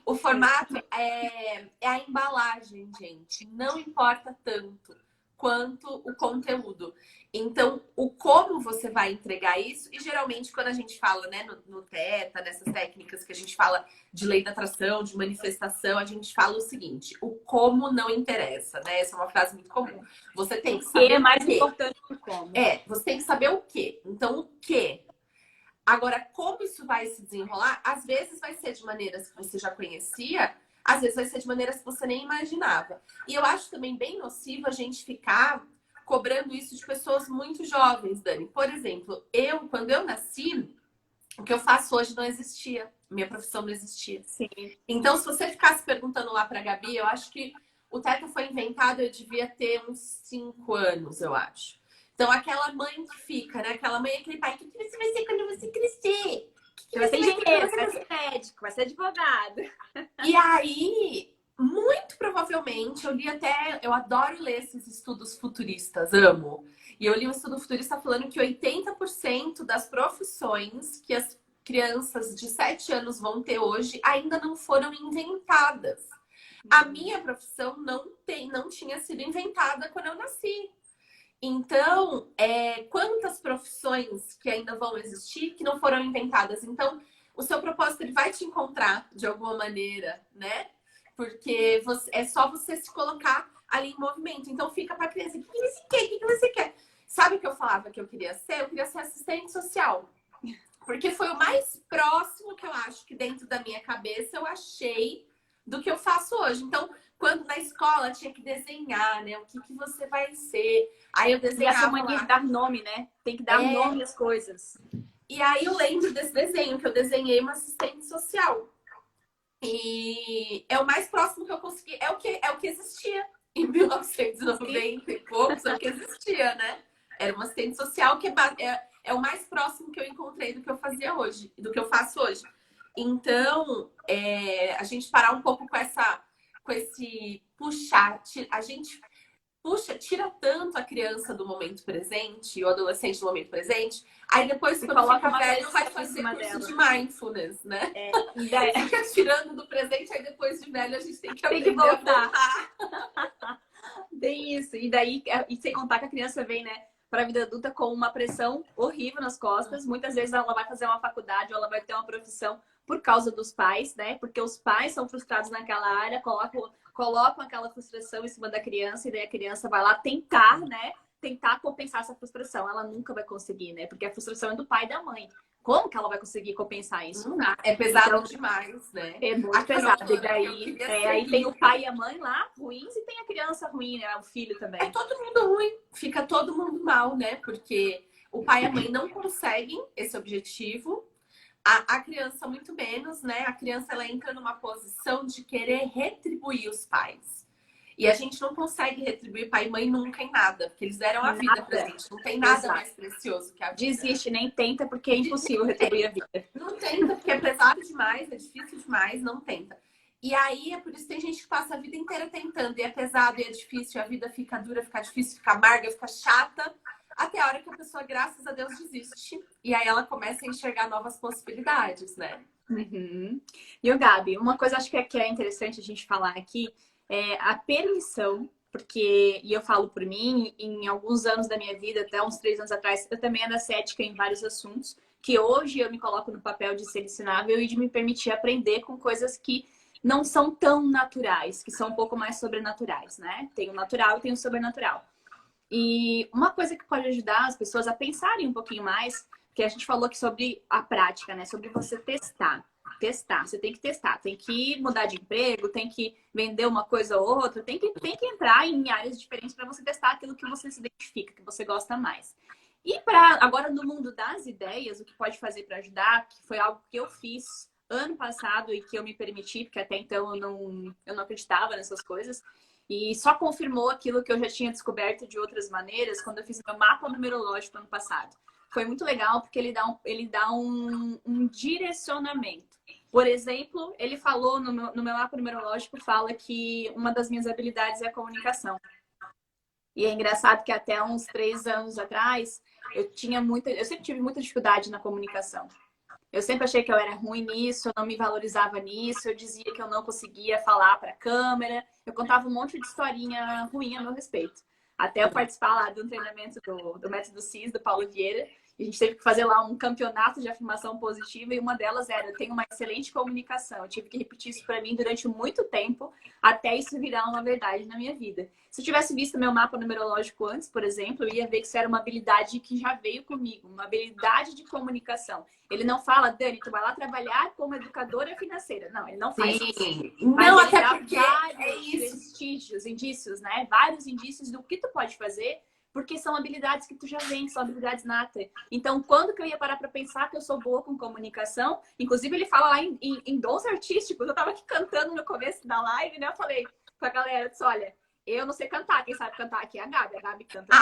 O formato é a embalagem, gente. Não importa tanto quanto o conteúdo. Então, o como você vai entregar isso, e geralmente quando a gente fala, né, no Theta, nessas técnicas que a gente fala de lei da atração, de manifestação, a gente fala o seguinte: o como não interessa, né? Essa é uma frase muito comum. Você tem que saber o que é mais importante que o como. Você tem que saber o quê. Então, o quê? Agora, como isso vai se desenrolar, às vezes vai ser de maneiras que você já conhecia, às vezes vai ser de maneiras que você nem imaginava. E eu acho também bem nocivo a gente ficar cobrando isso de pessoas muito jovens, Dani. Por exemplo, quando eu nasci, o que eu faço hoje não existia. Minha profissão não existia. Sim. Então, se você ficasse perguntando lá pra Gabi, eu acho que o Theta foi inventado, eu devia ter uns 5 anos, eu acho. Então, aquela mãe que fica, né? Aquela mãe, aquele pai, o que você vai ser quando você crescer? Você vai ser engenheiro, vai ser médico, vai ser advogado. E aí, muito provavelmente, eu adoro ler esses estudos futuristas, amo. E eu li um estudo futurista falando que 80% das profissões que as crianças de 7 anos vão ter hoje ainda não foram inventadas. A minha profissão não tinha sido inventada quando eu nasci. Então, quantas profissões que ainda vão existir que não foram inventadas? Então, o seu propósito ele vai te encontrar de alguma maneira, né? Porque é só você se colocar ali em movimento. Então, fica para a criança, o que você quer? O que você quer? Sabe o que eu falava que eu queria ser? Eu queria ser assistente social. Porque foi o mais próximo que eu acho que dentro da minha cabeça eu achei do que eu faço hoje. Então, quando na escola tinha que desenhar, né? O que você vai ser. Aí eu desenhava. E essa mania de dar nome, né? Tem que dar nome às coisas. E aí eu lembro desse desenho, que eu desenhei uma assistente social. E é o mais próximo que eu consegui. É o que existia em 1990 e poucos, é o que existia, né? Era uma assistente social que é o mais próximo que eu encontrei do que eu fazia hoje, do que eu faço hoje. Então, a gente parar um pouco com puxar, a gente puxa, tira tanto a criança do momento presente, o adolescente do momento presente, aí depois, quando fica velho, vai fazer curso de mindfulness, né? E daí... Fica tirando do presente, aí depois de velho a gente tem que aprender voltar. a voltar. Tem isso. E daí, e sem contar que a criança vem, né, para a vida adulta com uma pressão horrível nas costas. Muitas vezes ela vai fazer uma faculdade ou ela vai ter uma profissão por causa dos pais, né? Porque os pais são frustrados naquela área, colocam aquela frustração em cima da criança e daí a criança vai lá tentar, né? Tentar compensar essa frustração. Ela nunca vai conseguir, né? Porque a frustração é do pai e da mãe. Como que ela vai conseguir compensar isso? É pesado demais, né? É muito pesado. E daí, aí tem o pai e a mãe lá ruins e tem a criança ruim, né? O filho também. É todo mundo ruim. Fica todo mundo mal, né? Porque o pai e a mãe não conseguem esse objetivo. A criança muito menos, né? A criança ela entra numa posição de querer retribuir os pais. E a gente não consegue retribuir pai e mãe nunca em nada, porque eles deram a vida pra gente. Não tem nada mais precioso que a vida. Desiste, nem tenta, porque é impossível retribuir a vida. Não tenta, porque é pesado demais, é difícil demais, não tenta. E aí, é por isso que tem gente que passa a vida inteira tentando, e é pesado, e é difícil, a vida fica dura, fica difícil, fica amarga, fica chata, até a hora que a pessoa, graças a Deus, desiste. E aí ela começa a enxergar novas possibilidades, né? Uhum. E o Gabi, uma coisa acho que é interessante a gente falar aqui é a permissão, porque, e eu falo por mim, em alguns anos da minha vida, até uns 3 anos atrás, eu também era cética em vários assuntos, que hoje eu me coloco no papel de ser ensinável e de me permitir aprender com coisas que não são tão naturais, que são um pouco mais sobrenaturais, né? Tem o natural e tem o sobrenatural. E uma coisa que pode ajudar as pessoas a pensarem um pouquinho mais, que a gente falou aqui sobre a prática, né? Sobre você testar. Testar, você tem que testar, tem que mudar de emprego, tem que vender uma coisa ou outra, tem que entrar em áreas diferentes para você testar aquilo que você se identifica, que você gosta mais. E para agora no mundo das ideias, o que pode fazer para ajudar, que foi algo que eu fiz ano passado e que eu me permiti, porque até então eu não acreditava nessas coisas, e só confirmou aquilo que eu já tinha descoberto de outras maneiras quando eu fiz meu mapa numerológico ano passado. Foi muito legal porque ele dá um direcionamento. Por exemplo, ele falou no meu mapa numerológico, fala que uma das minhas habilidades é a comunicação. E é engraçado que até uns 3 anos atrás, eu sempre tive muita dificuldade na comunicação. Eu sempre achei que eu era ruim nisso, eu não me valorizava nisso, eu dizia que eu não conseguia falar para a câmera, eu contava um monte de historinha ruim a meu respeito. Até eu participar lá do treinamento do Método CIS, do Paulo Vieira, e a gente teve que fazer lá um campeonato de afirmação positiva e uma delas era: eu tenho uma excelente comunicação. Eu tive que repetir isso para mim durante muito tempo, até isso virar uma verdade na minha vida. Se eu tivesse visto meu mapa numerológico antes, por exemplo, eu ia ver que isso era uma habilidade que já veio comigo, uma habilidade de comunicação. Ele não fala: Dani, tu vai lá trabalhar como educadora financeira. Não, ele não faz isso. Não, mas até porque vários vestígios, indícios, né? Vários indícios do que tu pode fazer, porque são habilidades que tu já vem, são habilidades natas. Então, quando que eu ia parar para pensar que eu sou boa com comunicação? Inclusive, ele fala lá em dons artísticos. Eu tava aqui cantando no começo da live, né? Eu falei com a galera, eu disse: olha, eu não sei cantar, quem sabe cantar aqui é a Gabi. A Gabi canta.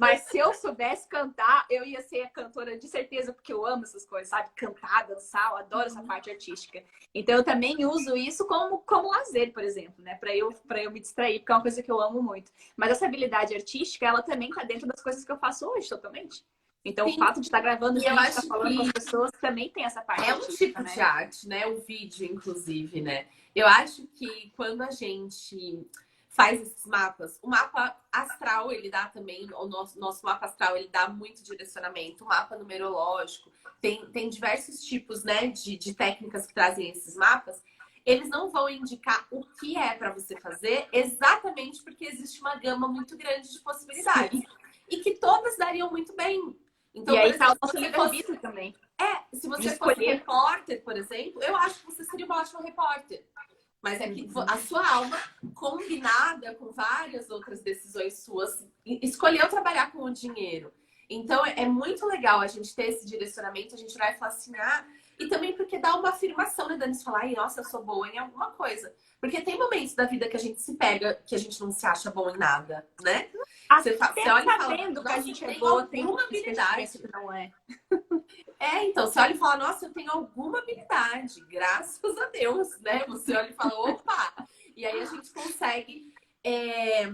Mas se eu soubesse cantar, eu ia ser a cantora de certeza, porque eu amo essas coisas, sabe? Cantar, dançar, eu adoro essa parte artística. Então, eu também uso isso como lazer, por exemplo, né? Para eu me distrair, porque é uma coisa que eu amo muito. Mas essa habilidade artística, ela também tá dentro das coisas que eu faço hoje, totalmente. Então, sim, o fato de estar gravando vídeo, estar falando com as pessoas, também tem essa parte artística, um tipo, né, de arte, né? O vídeo, inclusive, né? Eu acho que quando a gente faz esses mapas, o mapa astral, ele dá também, o nosso mapa astral, ele dá muito direcionamento, o mapa numerológico, tem diversos tipos, né, de técnicas que trazem esses mapas. Eles não vão indicar o que é para você fazer, exatamente porque existe uma gama muito grande de possibilidades. Sim. E que todas dariam muito bem. Então, e aí exemplo, tá o nosso livre-arbítrio também. Se você fosse repórter, por exemplo, eu acho que você seria uma ótima repórter. Mas é que a sua alma, combinada com várias outras decisões suas, escolheu trabalhar com o dinheiro. Então, é muito legal a gente ter esse direcionamento, a gente vai falar assim, e também porque dá uma afirmação, né, Dani? Você falar: ai, nossa, eu sou boa em alguma coisa. Porque tem momentos da vida que a gente se pega, que a gente não se acha bom em nada, né? Você olha e fala: que a gente é boa, tem uma habilidade que não é. Então, você olha e fala: nossa, eu tenho alguma habilidade, graças a Deus, né? Você olha e fala: opa! E aí a gente consegue... É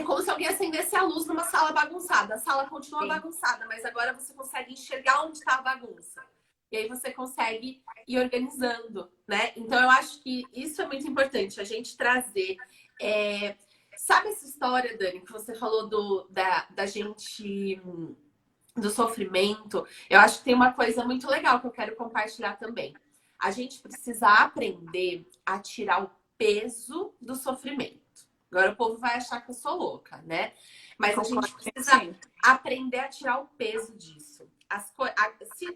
como se alguém acendesse a luz numa sala bagunçada. A sala continua Sim. bagunçada, mas agora você consegue enxergar onde está a bagunça. E aí você consegue ir organizando, né? Então eu acho que isso é muito importante, a gente trazer. Sabe essa história, Dani, que você falou da gente, do sofrimento? Eu acho que tem uma coisa muito legal que eu quero compartilhar também. A gente precisa aprender a tirar o peso do sofrimento. Agora o povo vai achar que eu sou louca, né? Mas a gente precisa aprender a tirar o peso disso.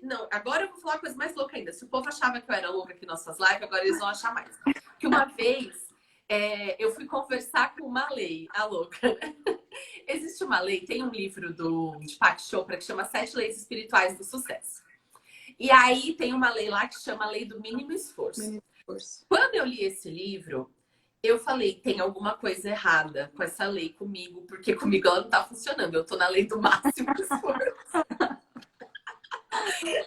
Não, agora eu vou falar uma coisa mais louca ainda. Se o povo achava que eu era louca aqui nas nossas lives, agora eles vão achar mais. Que uma vez eu fui conversar com uma lei, a louca, né? Existe uma lei, tem um livro de Deepak Chopra que chama 7 Leis Espirituais do Sucesso. E aí tem uma lei lá que chama a Lei do Mínimo Esforço. Quando eu li esse livro, eu falei, tem alguma coisa errada com essa lei comigo, porque comigo ela não tá funcionando. Eu tô na lei do máximo esforço.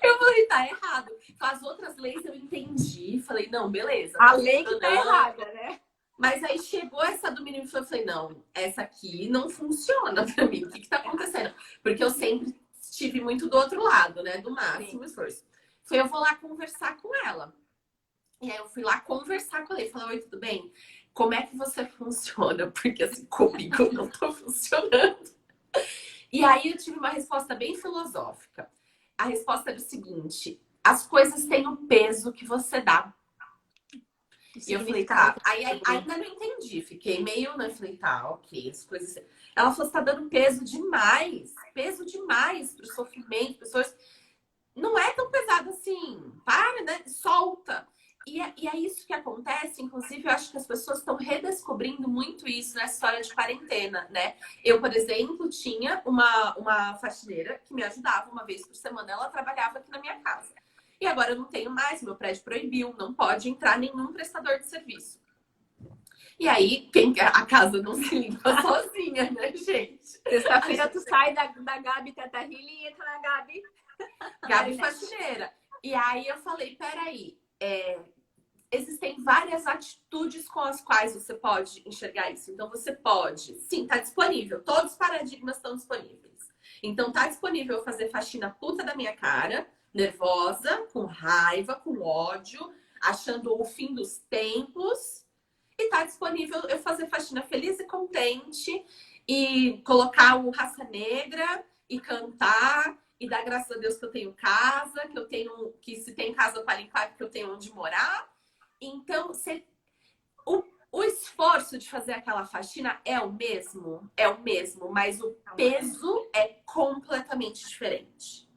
Eu falei, tá errado. As outras leis eu entendi. Falei, não, beleza. A lei que tá errada, né? Mas aí chegou essa do mínimo esforço. Eu falei, não, essa aqui não funciona pra mim. O que tá acontecendo? Porque eu sempre estive muito do outro lado, né? Do máximo esforço. Falei, eu vou lá conversar com ela. E aí eu fui lá conversar com ela. Falei, oi, tudo bem? Como é que você funciona? Porque assim, comigo eu não tô funcionando. E aí eu tive uma resposta bem filosófica. A resposta era o seguinte: as coisas têm o peso que você dá. E eu falei, tá. Aí ainda não entendi. Fiquei meio, né? Falei, tá, ok, as coisas. Ela falou, você tá dando peso demais pro sofrimento, pessoas. Não é tão pesado assim. Para, né? Solta. E é isso que acontece, inclusive, eu acho que as pessoas estão redescobrindo muito isso nessa história de quarentena, né? Eu, por exemplo, tinha uma faxineira que me ajudava uma vez por semana, ela trabalhava aqui na minha casa. E agora eu não tenho mais, meu prédio proibiu, não pode entrar nenhum prestador de serviço. E aí, a casa não se limpa sozinha, né, gente? Sexta-feira tu sai da Gabi Teta Healing e entra na Gabi. Gabi faxineira. E aí eu falei, peraí, existem várias atitudes com as quais você pode enxergar isso. Então, você pode... Sim, tá disponível. Todos os paradigmas estão disponíveis. Então, tá disponível eu fazer faxina puta da minha cara, nervosa, com raiva, com ódio, achando o fim dos tempos. E tá disponível eu fazer faxina feliz e contente e colocar o Raça Negra e cantar e dar graças a Deus que eu tenho casa, que se tem casa para limpar, porque eu tenho onde morar. Então, o esforço de fazer aquela faxina é o mesmo, mas o peso é completamente diferente.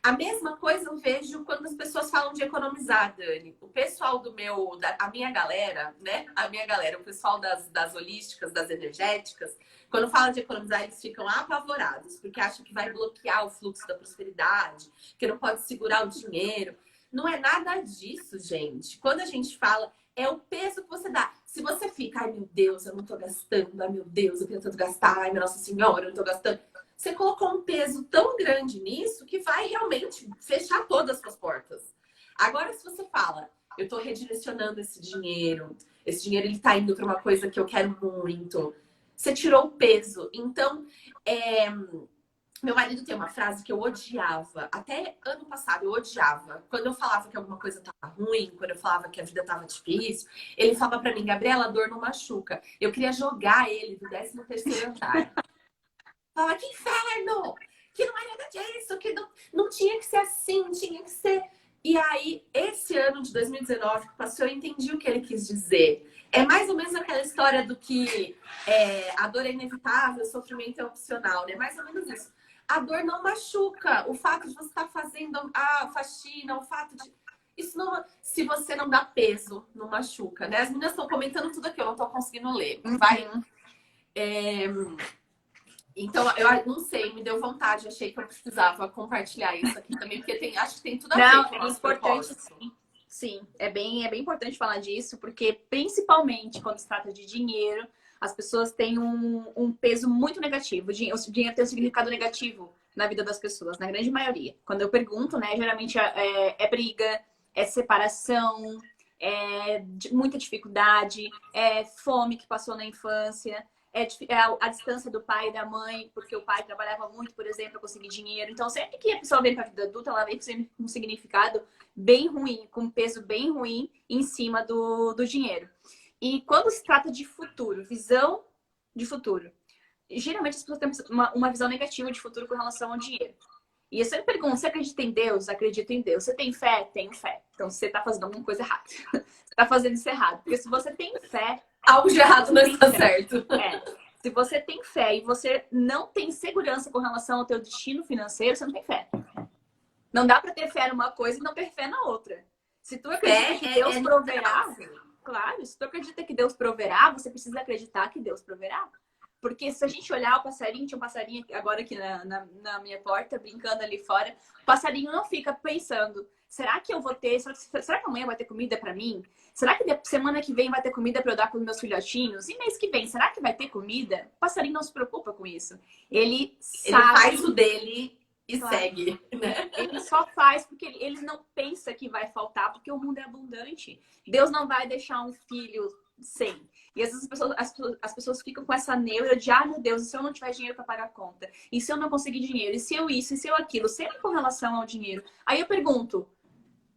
A mesma coisa eu vejo quando as pessoas falam de economizar, Dani. O pessoal a minha galera, né? A minha galera, o pessoal das holísticas, das energéticas, quando fala de economizar, eles ficam apavorados, porque acham que vai bloquear o fluxo da prosperidade, que não pode segurar o dinheiro. Não é nada disso, gente. Quando a gente fala, é o peso que você dá. Se você fica, ai meu Deus, eu não tô gastando, ai meu Deus, eu quero tanto gastar, ai minha Nossa Senhora, eu não tô gastando. Você colocou um peso tão grande nisso que vai realmente fechar todas as suas portas. Agora, se você fala, eu tô redirecionando esse dinheiro ele tá indo para uma coisa que eu quero muito, você tirou o peso. Então, meu marido tem uma frase que eu odiava. Até ano passado eu odiava. Quando eu falava que alguma coisa tava ruim, quando eu falava que a vida tava difícil, ele falava para mim, Gabriela, a dor não machuca. Eu queria jogar ele do 13º andar. Falava, que inferno! Que não é nada disso, que não tinha que ser assim, tinha que ser... E aí, esse ano de 2019 que passou, eu entendi o que ele quis dizer. É mais ou menos aquela história do que a dor é inevitável, o sofrimento é opcional, né? Mais ou menos isso. A dor não machuca. O fato de você estar fazendo a faxina, o fato de... Isso não... Se você não dá peso, não machuca, né? As meninas estão comentando tudo aqui, eu não estou conseguindo ler. Vai... Então, eu não sei, me deu vontade, achei que eu precisava compartilhar isso aqui também, porque acho que tem tudo a ver com o nosso propósito. Sim. Sim, é bem importante falar disso, porque principalmente quando se trata de dinheiro, as pessoas têm um peso muito negativo. O dinheiro tem um significado negativo na vida das pessoas, na grande maioria. Quando eu pergunto, né, geralmente é briga, é separação, muita dificuldade, fome que passou na infância, a distância do pai e da mãe, porque o pai trabalhava muito, por exemplo, para conseguir dinheiro. Então, sempre que a pessoa vem para a vida adulta, ela vem com um significado bem ruim, com um peso bem ruim em cima do dinheiro. E quando se trata de futuro, visão de futuro, geralmente as pessoas têm uma visão negativa de futuro com relação ao dinheiro. E eu sempre pergunto, você acredita em Deus? Acredito em Deus. Você tem fé? Tenho fé. Então você está fazendo alguma coisa errada. Você está fazendo isso errado. Porque se você tem fé... Algo de errado não está certo. Se você tem fé e você não tem segurança com relação ao teu destino financeiro, você não tem fé. Não dá para ter fé numa coisa e não ter fé na outra. Se tu acredita que Deus proverá... Claro, se tu acredita que Deus proverá, você precisa acreditar que Deus proverá. Porque se a gente olhar o passarinho, tinha um passarinho agora aqui na minha porta, brincando ali fora, o passarinho não fica pensando, será que eu vou ter, será que amanhã vai ter comida para mim? Será que semana que vem vai ter comida para eu dar para os meus filhotinhos? E mês que vem, será que vai ter comida? O passarinho não se preocupa com isso. Ele faz o dele e segue, né? Ele só faz porque ele não pensa que vai faltar, porque o mundo é abundante. Deus não vai deixar um filho sem. E às vezes as pessoas ficam com essa neura de, meu Deus, e se eu não tiver dinheiro para pagar a conta? E se eu não conseguir dinheiro? E se eu isso? E se eu aquilo? Sempre com relação ao dinheiro. Aí eu pergunto,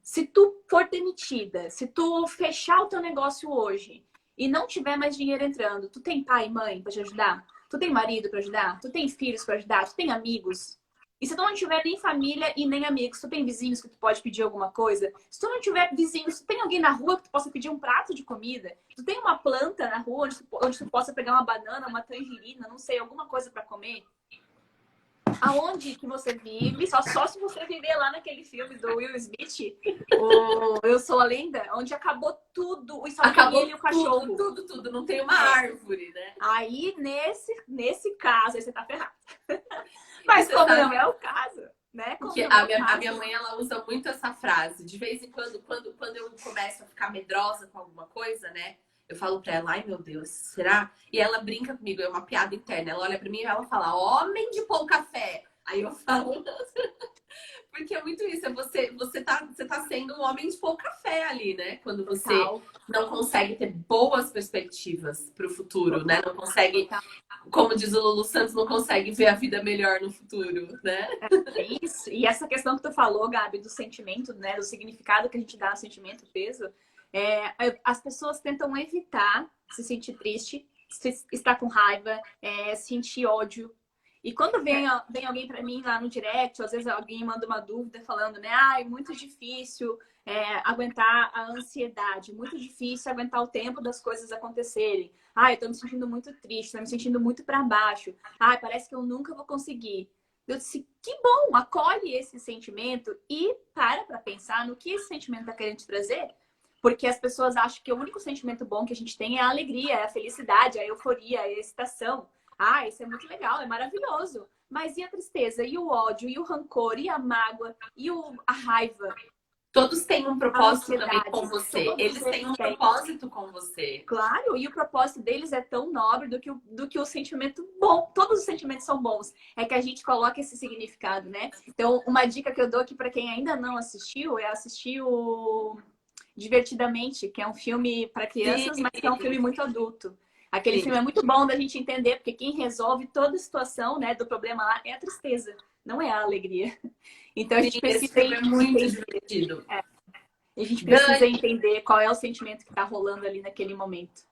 se tu for demitida, se tu fechar o teu negócio hoje e não tiver mais dinheiro entrando, tu tem pai e mãe para te ajudar? Tu tem marido para ajudar? Tu tem filhos para ajudar? Tu tem amigos? E se tu não tiver nem família e nem amigos, tu tem vizinhos que tu pode pedir alguma coisa? Se tu não tiver vizinhos, tu tem alguém na rua que tu possa pedir um prato de comida? Tu tem uma planta na rua onde tu possa pegar uma banana, uma tangerina, não sei, alguma coisa para comer? Aonde que você vive? Só se você viver lá naquele filme do Will Smith, Eu Sou a Lenda, onde acabou tudo, só acabou ele e o cachorro. Tudo. Não tem uma árvore, né? Aí, nesse caso, aí você tá ferrado. Mas como não é o caso, né? Porque a minha mãe, ela usa muito essa frase. De vez em quando eu começo a ficar medrosa com alguma coisa, né? Eu falo pra ela, ai meu Deus, será? E ela brinca comigo, é uma piada interna. Ela olha pra mim e ela fala, homem de pouca fé. Aí eu falo, porque é muito isso, você tá sendo um homem de pouca fé ali, né? Quando você não consegue ter boas perspectivas pro futuro, né? Não consegue, como diz o Lulu Santos, não consegue ver a vida melhor no futuro, né? É isso. E essa questão que tu falou, Gabi, do sentimento, né? Do significado que a gente dá ao sentimento, peso. As pessoas tentam evitar se sentir triste, estar com raiva, sentir ódio. E quando vem alguém para mim lá no direct, ou às vezes alguém manda uma dúvida falando, né? Muito difícil aguentar a ansiedade, muito difícil aguentar o tempo das coisas acontecerem. Eu tô me sentindo muito triste, tô me sentindo muito para baixo. Parece que eu nunca vou conseguir. Eu disse, que bom, acolhe esse sentimento e para pensar no que esse sentimento tá querendo te trazer. Porque as pessoas acham que o único sentimento bom que a gente tem é a alegria, é a felicidade, a euforia, a excitação. Isso é muito legal, é maravilhoso. Mas e a tristeza, e o ódio, e o rancor, e a mágoa, e a raiva? Todos têm um propósito também com você. Eles têm um propósito com você. Claro, e o propósito deles é tão nobre do que o sentimento bom. Todos os sentimentos são bons. É que a gente coloca esse significado, né? Então, uma dica que eu dou aqui para quem ainda não assistiu é assistir o Divertidamente, que é um filme para crianças, mas que é um filme muito adulto. Aquele filme é muito bom da gente entender, porque quem resolve toda a situação, né, do problema lá é a tristeza, não é a alegria. Então a gente precisa é muito divertido. A gente precisa entender qual é o sentimento que está rolando ali naquele momento.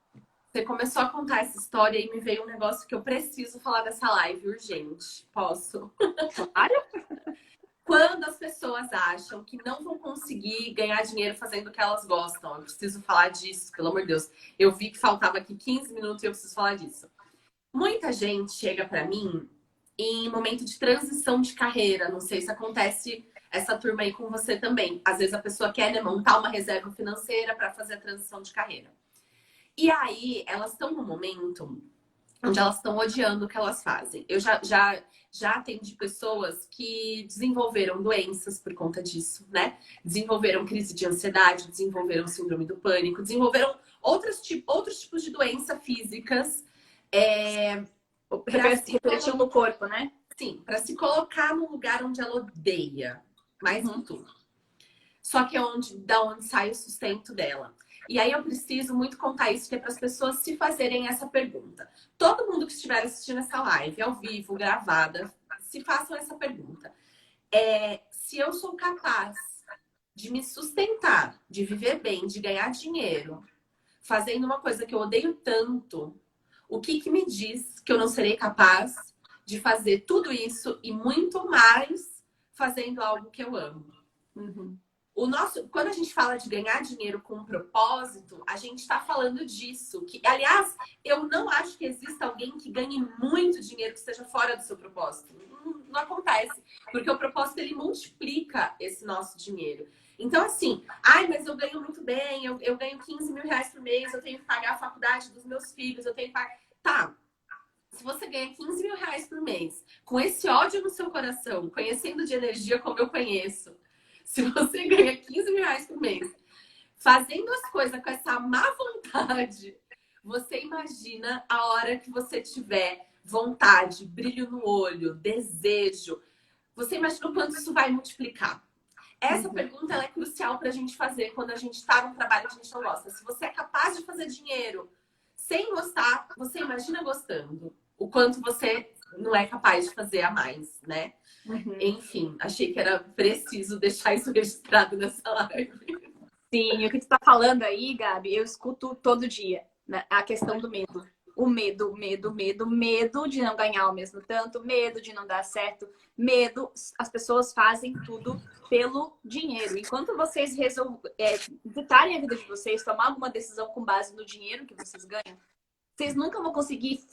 Você começou a contar essa história e me veio um negócio que eu preciso falar dessa live urgente. Posso? Claro. Quando as pessoas acham que não vão conseguir ganhar dinheiro fazendo o que elas gostam, eu preciso falar disso, pelo amor de Deus. Eu vi que faltava aqui 15 minutos e eu preciso falar disso. Muita gente chega pra mim em momento de transição de carreira. Não sei se acontece essa turma aí com você também. Às vezes a pessoa quer, né, montar uma reserva financeira para fazer a transição de carreira. E aí elas estão num momento onde elas estão odiando o que elas fazem. Eu já atendi pessoas que desenvolveram doenças por conta disso, né? Desenvolveram crise de ansiedade, desenvolveram síndrome do pânico, desenvolveram outros tipos de doenças físicas. Refletiu no corpo, né? Sim, para se colocar no lugar onde ela odeia, mais que tudo. só que é da onde sai o sustento dela. E aí eu preciso muito contar isso, que é para as pessoas se fazerem essa pergunta. Todo mundo que estiver assistindo essa live, ao vivo, gravada, se façam essa pergunta. Se eu sou capaz de me sustentar, de viver bem, de ganhar dinheiro, fazendo uma coisa que eu odeio tanto, o que me diz que eu não serei capaz de fazer tudo isso e muito mais fazendo algo que eu amo? Uhum. Quando a gente fala de ganhar dinheiro com um propósito, a gente está falando disso. Que, aliás, eu não acho que exista alguém que ganhe muito dinheiro que esteja fora do seu propósito. Não acontece. Porque o propósito, ele multiplica esse nosso dinheiro. Então, assim, mas eu ganho muito bem, eu ganho 15 mil reais por mês, eu tenho que pagar a faculdade dos meus filhos, eu tenho que pagar... Tá, se você ganha 15 mil reais por mês, com esse ódio no seu coração, conhecendo de energia como eu conheço, se você ganha 15 mil reais por mês, fazendo as coisas com essa má vontade, você imagina a hora que você tiver vontade, brilho no olho, desejo. Você imagina o quanto isso vai multiplicar? Essa pergunta ela é crucial para a gente fazer quando a gente está num trabalho que a gente não gosta. Se você é capaz de fazer dinheiro sem gostar, você imagina gostando. O quanto você não é capaz de fazer a mais, né? Uhum. Enfim, achei que era preciso deixar isso registrado nessa live. Sim, o que tu tá falando aí, Gabi, eu escuto todo dia, né? A questão do medo. O medo, medo de não ganhar ao mesmo tanto, medo de não dar certo, medo. As pessoas fazem tudo pelo dinheiro. Enquanto vocês ditarem a vida de vocês, tomar alguma decisão com base no dinheiro que vocês ganham, vocês nunca vão conseguir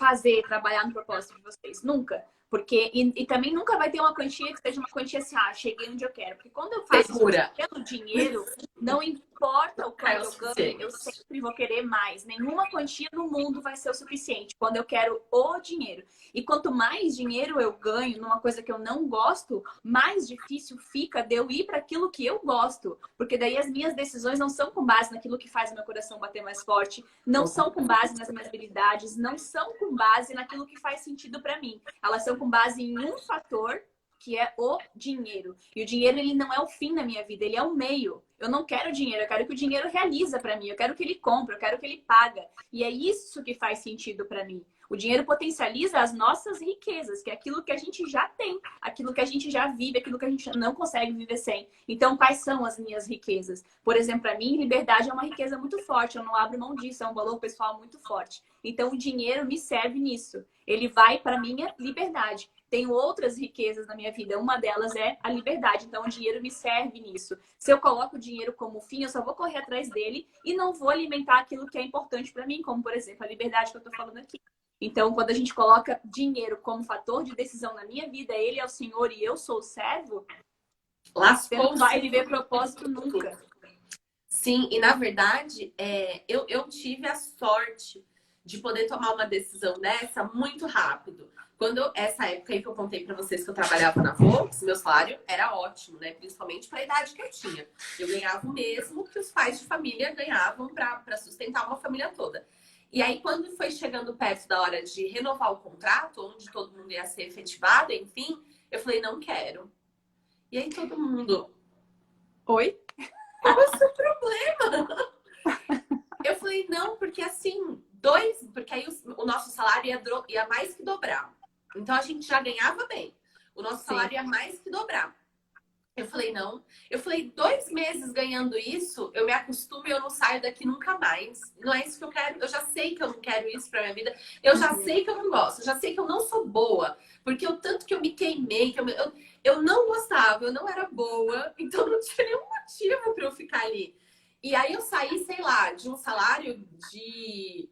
trabalhar no propósito de vocês. Nunca. Porque, e também nunca vai ter uma quantia que seja uma quantia assim, cheguei onde eu quero. Porque quando eu faço isso pelo dinheiro, não importa o quanto eu ganho, eu sempre vou querer mais. Nenhuma quantia no mundo vai ser o suficiente quando eu quero o dinheiro. E quanto mais dinheiro eu ganho numa coisa que eu não gosto, mais difícil fica de eu ir para aquilo que eu gosto. Porque daí as minhas decisões não são com base naquilo que faz o meu coração bater mais forte, não são com base nas minhas habilidades, não são com base naquilo que faz sentido para mim. Elas são com base em um fator, que é o dinheiro. E o dinheiro, ele não é o fim da minha vida, ele é o meio. Eu não quero dinheiro, eu quero que o dinheiro realiza para mim, eu quero que ele compre, eu quero que ele paga. E é isso que faz sentido para mim. O dinheiro potencializa as nossas riquezas, que é aquilo que a gente já tem, aquilo que a gente já vive, aquilo que a gente não consegue viver sem. Então, quais são as minhas riquezas? Por exemplo, para mim, liberdade é uma riqueza muito forte, eu não abro mão disso, é um valor pessoal muito forte. Então, o dinheiro me serve nisso. Ele vai para minha liberdade. Tenho outras riquezas na minha vida. Uma delas é a liberdade. Então, o dinheiro me serve nisso. Se eu coloco o dinheiro como fim, eu só vou correr atrás dele e não vou alimentar aquilo que é importante para mim, como, por exemplo, a liberdade que eu estou falando aqui. Então, quando a gente coloca dinheiro como fator de decisão na minha vida, ele é o Senhor e eu sou o servo, você não vai viver propósito nunca. Sim, e na verdade, eu tive a sorte de poder tomar uma decisão dessa muito rápido. Essa época aí que eu contei para vocês que eu trabalhava na Volks, meu salário era ótimo, né? Principalmente para a idade que eu tinha. Eu ganhava o mesmo que os pais de família ganhavam para sustentar uma família toda. E aí, quando foi chegando perto da hora de renovar o contrato, onde todo mundo ia ser efetivado, enfim, eu falei, não quero. E aí todo mundo... Oi? Qual é o seu problema? Eu falei, não, porque assim, porque aí o nosso salário ia mais que dobrar. Então a gente já ganhava bem. O nosso salário ia mais que dobrar. Eu falei, não. Eu falei, 2 meses ganhando isso, eu me acostumo e eu não saio daqui nunca mais. Não é isso que eu quero. Eu já sei que eu não quero isso pra minha vida. Eu já sei que eu não gosto. Eu já sei que eu não sou boa. Porque o tanto que eu me queimei, eu não gostava, eu não era boa. Então não tinha nenhum motivo pra eu ficar ali. E aí eu saí, sei lá, de um salário de...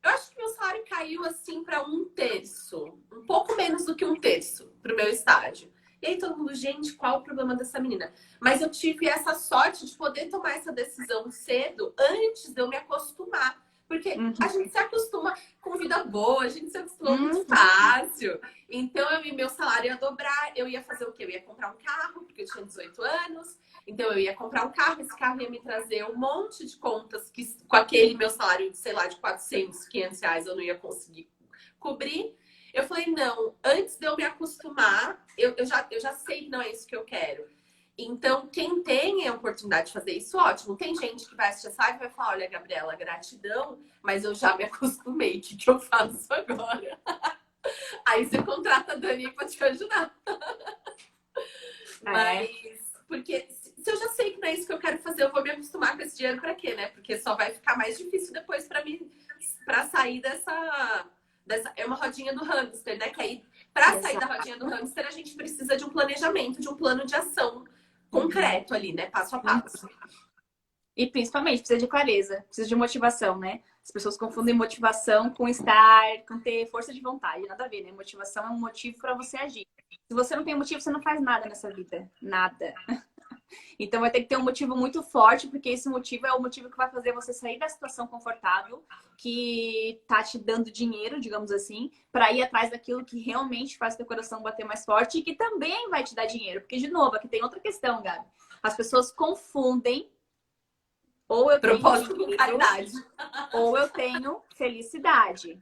Eu acho que meu salário caiu assim para 1/3. Um pouco menos do que 1/3 pro meu estágio. E aí todo mundo, gente, qual o problema dessa menina? Mas eu tive essa sorte de poder tomar essa decisão cedo, antes de eu me acostumar. Porque a gente se acostuma com vida boa, a gente se acostuma muito fácil. Então, meu salário ia dobrar, eu ia fazer o quê? Eu ia comprar um carro, porque eu tinha 18 anos. Então, eu ia comprar um carro, esse carro ia me trazer um monte de contas que com aquele meu salário, sei lá, de 400, 500 reais eu não ia conseguir cobrir. Eu falei, não, antes de eu me acostumar, eu já sei que não é isso que eu quero. Então, quem tem a oportunidade de fazer isso, ótimo. Tem gente que vai assistir essa live e vai falar, olha, Gabriela, gratidão, mas eu já me acostumei, o que eu faço agora? Aí você contrata a Dani pra te ajudar. Mas, porque se eu já sei que não é isso que eu quero fazer, eu vou me acostumar com esse dinheiro pra quê, né? Porque só vai ficar mais difícil depois pra mim, pra sair dessa... É uma rodinha do hamster, né? Que aí, pra sair da rodinha do hamster, a gente precisa de um planejamento, de um plano de ação concreto ali, né? Passo a passo. E principalmente precisa de clareza, precisa de motivação, né? As pessoas confundem motivação com estar, com ter força de vontade. Nada a ver, né? Motivação é um motivo para você agir. Se você não tem motivo, você não faz nada nessa vida. Nada. Então vai ter que ter um motivo muito forte, porque esse motivo é o motivo que vai fazer você sair da situação confortável, que tá te dando dinheiro, digamos assim, para ir atrás daquilo que realmente faz teu coração bater mais forte e que também vai te dar dinheiro. Porque, de novo, aqui tem outra questão, Gabi. As pessoas confundem ou eu propósito tenho com caridade, ou eu tenho felicidade.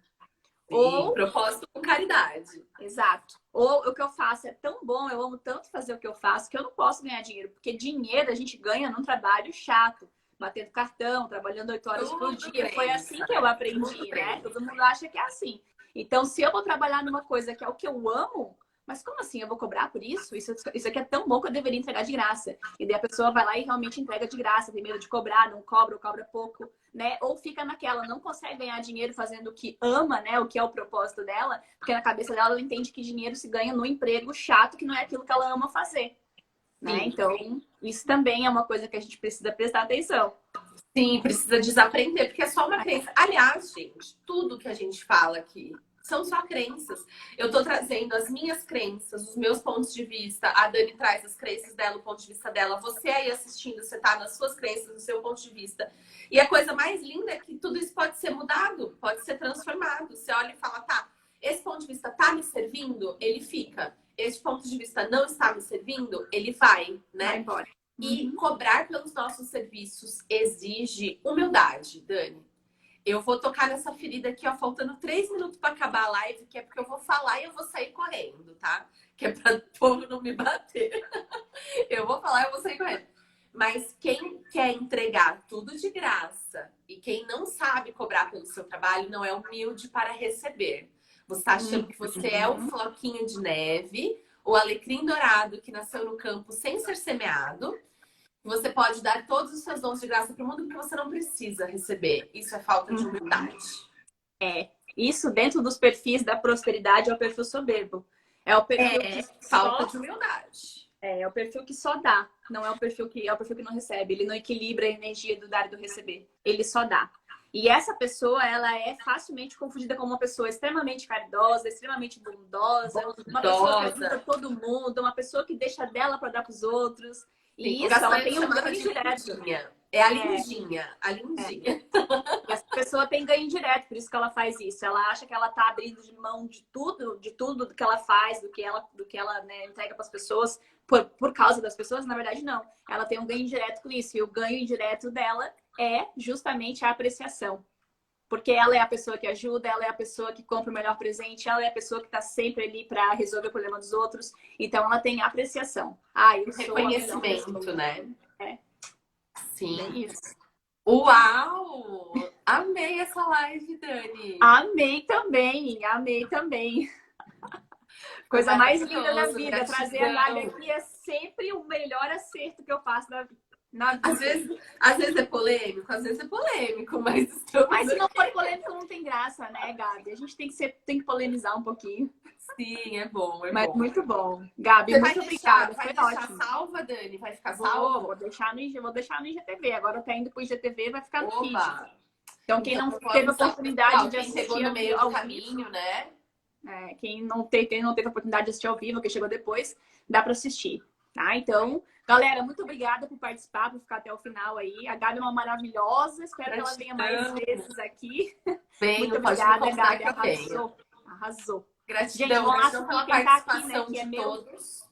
Sim, ou propósito com caridade. Exato. Ou o que eu faço é tão bom, eu amo tanto fazer o que eu faço, que eu não posso ganhar dinheiro. Porque dinheiro a gente ganha num trabalho chato. Batendo cartão, trabalhando 8 horas por dia. Foi assim que eu aprendi, né? Todo mundo acha que é assim. Então, se eu vou trabalhar numa coisa que é o que eu amo, mas como assim? Eu vou cobrar por isso? Isso aqui é tão bom que eu deveria entregar de graça. E daí a pessoa vai lá e realmente entrega de graça. Tem medo de cobrar, não cobra ou cobra pouco, né? Ou fica naquela, não consegue ganhar dinheiro fazendo o que ama, né? O que é o propósito dela. Porque na cabeça dela, ela entende que dinheiro se ganha no emprego chato, que não é aquilo que ela ama fazer. Né? Então, isso também é uma coisa que a gente precisa prestar atenção. Sim, precisa desaprender, porque é só uma crença. Aliás, gente, tudo que a gente fala aqui são só crenças. Eu tô trazendo as minhas crenças, os meus pontos de vista. A Dani traz as crenças dela, o ponto de vista dela. Você aí assistindo, você tá nas suas crenças, no seu ponto de vista. E a coisa mais linda é que tudo isso pode ser mudado, pode ser transformado. Você olha e fala, tá, esse ponto de vista tá me servindo? Ele fica. Esse ponto de vista não está me servindo? Ele vai, né? Vai embora. E cobrar pelos nossos serviços exige humildade, Dani. Eu vou tocar nessa ferida aqui, ó, faltando 3 minutos para acabar a live, que é porque eu vou falar e eu vou sair correndo, tá? Que é para o povo não me bater. Eu vou falar e eu vou sair correndo. Mas quem quer entregar tudo de graça e quem não sabe cobrar pelo seu trabalho não é humilde para receber. Você está achando que você é o floquinho de neve, o alecrim dourado que nasceu no campo sem ser semeado. Você pode dar todos os seus dons de graça para o mundo porque você não precisa receber. Isso é falta de humildade. Isso dentro dos perfis da prosperidade é o perfil soberbo. É o perfil que falta de humildade. É o perfil que só dá. Não é o perfil que não recebe. Ele não equilibra a energia do dar e do receber. Ele só dá. E essa pessoa, ela é facilmente confundida com uma pessoa extremamente caridosa, extremamente bondosa, uma pessoa que ajuda todo mundo, uma pessoa que deixa dela para dar para os outros. E isso, ela tem um ganho direto. É a lindinha, a lindinha. E essa pessoa tem ganho direto, por isso que ela faz isso. Ela acha que ela tá abrindo de mão de tudo que ela faz, do que ela né, entrega para as pessoas, por causa das pessoas. Na verdade, não. Ela tem um ganho direto com isso. E o ganho indireto dela é justamente a apreciação. Porque ela é a pessoa que ajuda, ela é a pessoa que compra o melhor presente, ela é a pessoa que está sempre ali para resolver o problema dos outros. Então, ela tem apreciação. Eu sou reconhecimento, né? Sim. É isso. Uau! Amei essa live, Dani. Amei também. Coisa mais linda da vida. Gratidão. Trazer a Gabi aqui é sempre o melhor acerto que eu faço na vida. Às vezes é polêmico, mas se não for polêmico, não tem graça, né, Gabi? A gente tem que polemizar um pouquinho. Sim, é bom, Mas bom. Muito bom. Gabi, você muito obrigada. Vai deixar salva, Dani? Vai ficar salva? Vou deixar no IGTV. Agora tá indo pro IGTV, vai ficar no feed. Então, quem não então, teve oportunidade de assistir chegou no meio do caminho, né? Quem não teve oportunidade de assistir ao vivo, que chegou depois, dá para assistir, tá? Então, galera, muito obrigada por participar, por ficar até o final aí. A Gabi é uma maravilhosa, espero que ela venha mais vezes aqui. Muito obrigada, Gabi, arrasou. Gratidão, gratidão pela tá participação aqui, né, de todos.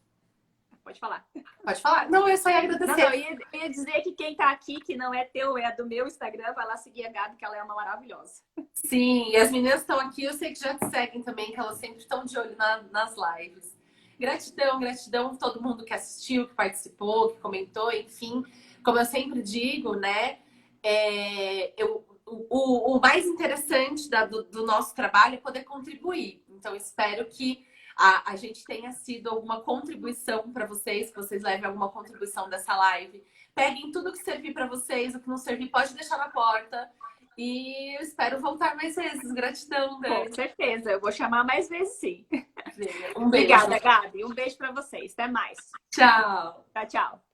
Pode falar. Pode falar. Não, eu só ia agradecer. Não, eu ia dizer que quem tá aqui, que não é teu, é do meu Instagram, vai lá seguir a Gabi, que ela é uma maravilhosa. Sim, e as meninas estão aqui, eu sei que já te seguem também, que elas sempre estão de olho nas lives. Gratidão, gratidão a todo mundo que assistiu, que participou, que comentou, enfim. Como eu sempre digo, né? O mais interessante do nosso trabalho é poder contribuir. Então, espero que a gente tenha sido alguma contribuição para vocês, que vocês levem alguma contribuição dessa live. Peguem tudo que servir para vocês, o que não servir pode deixar na porta. E eu espero voltar mais vezes. Gratidão, Dani. Com certeza, eu vou chamar mais vezes sim. Um beijo. Obrigada, Gabi. Um beijo para vocês. Até mais. Tchau. Tchau, tchau.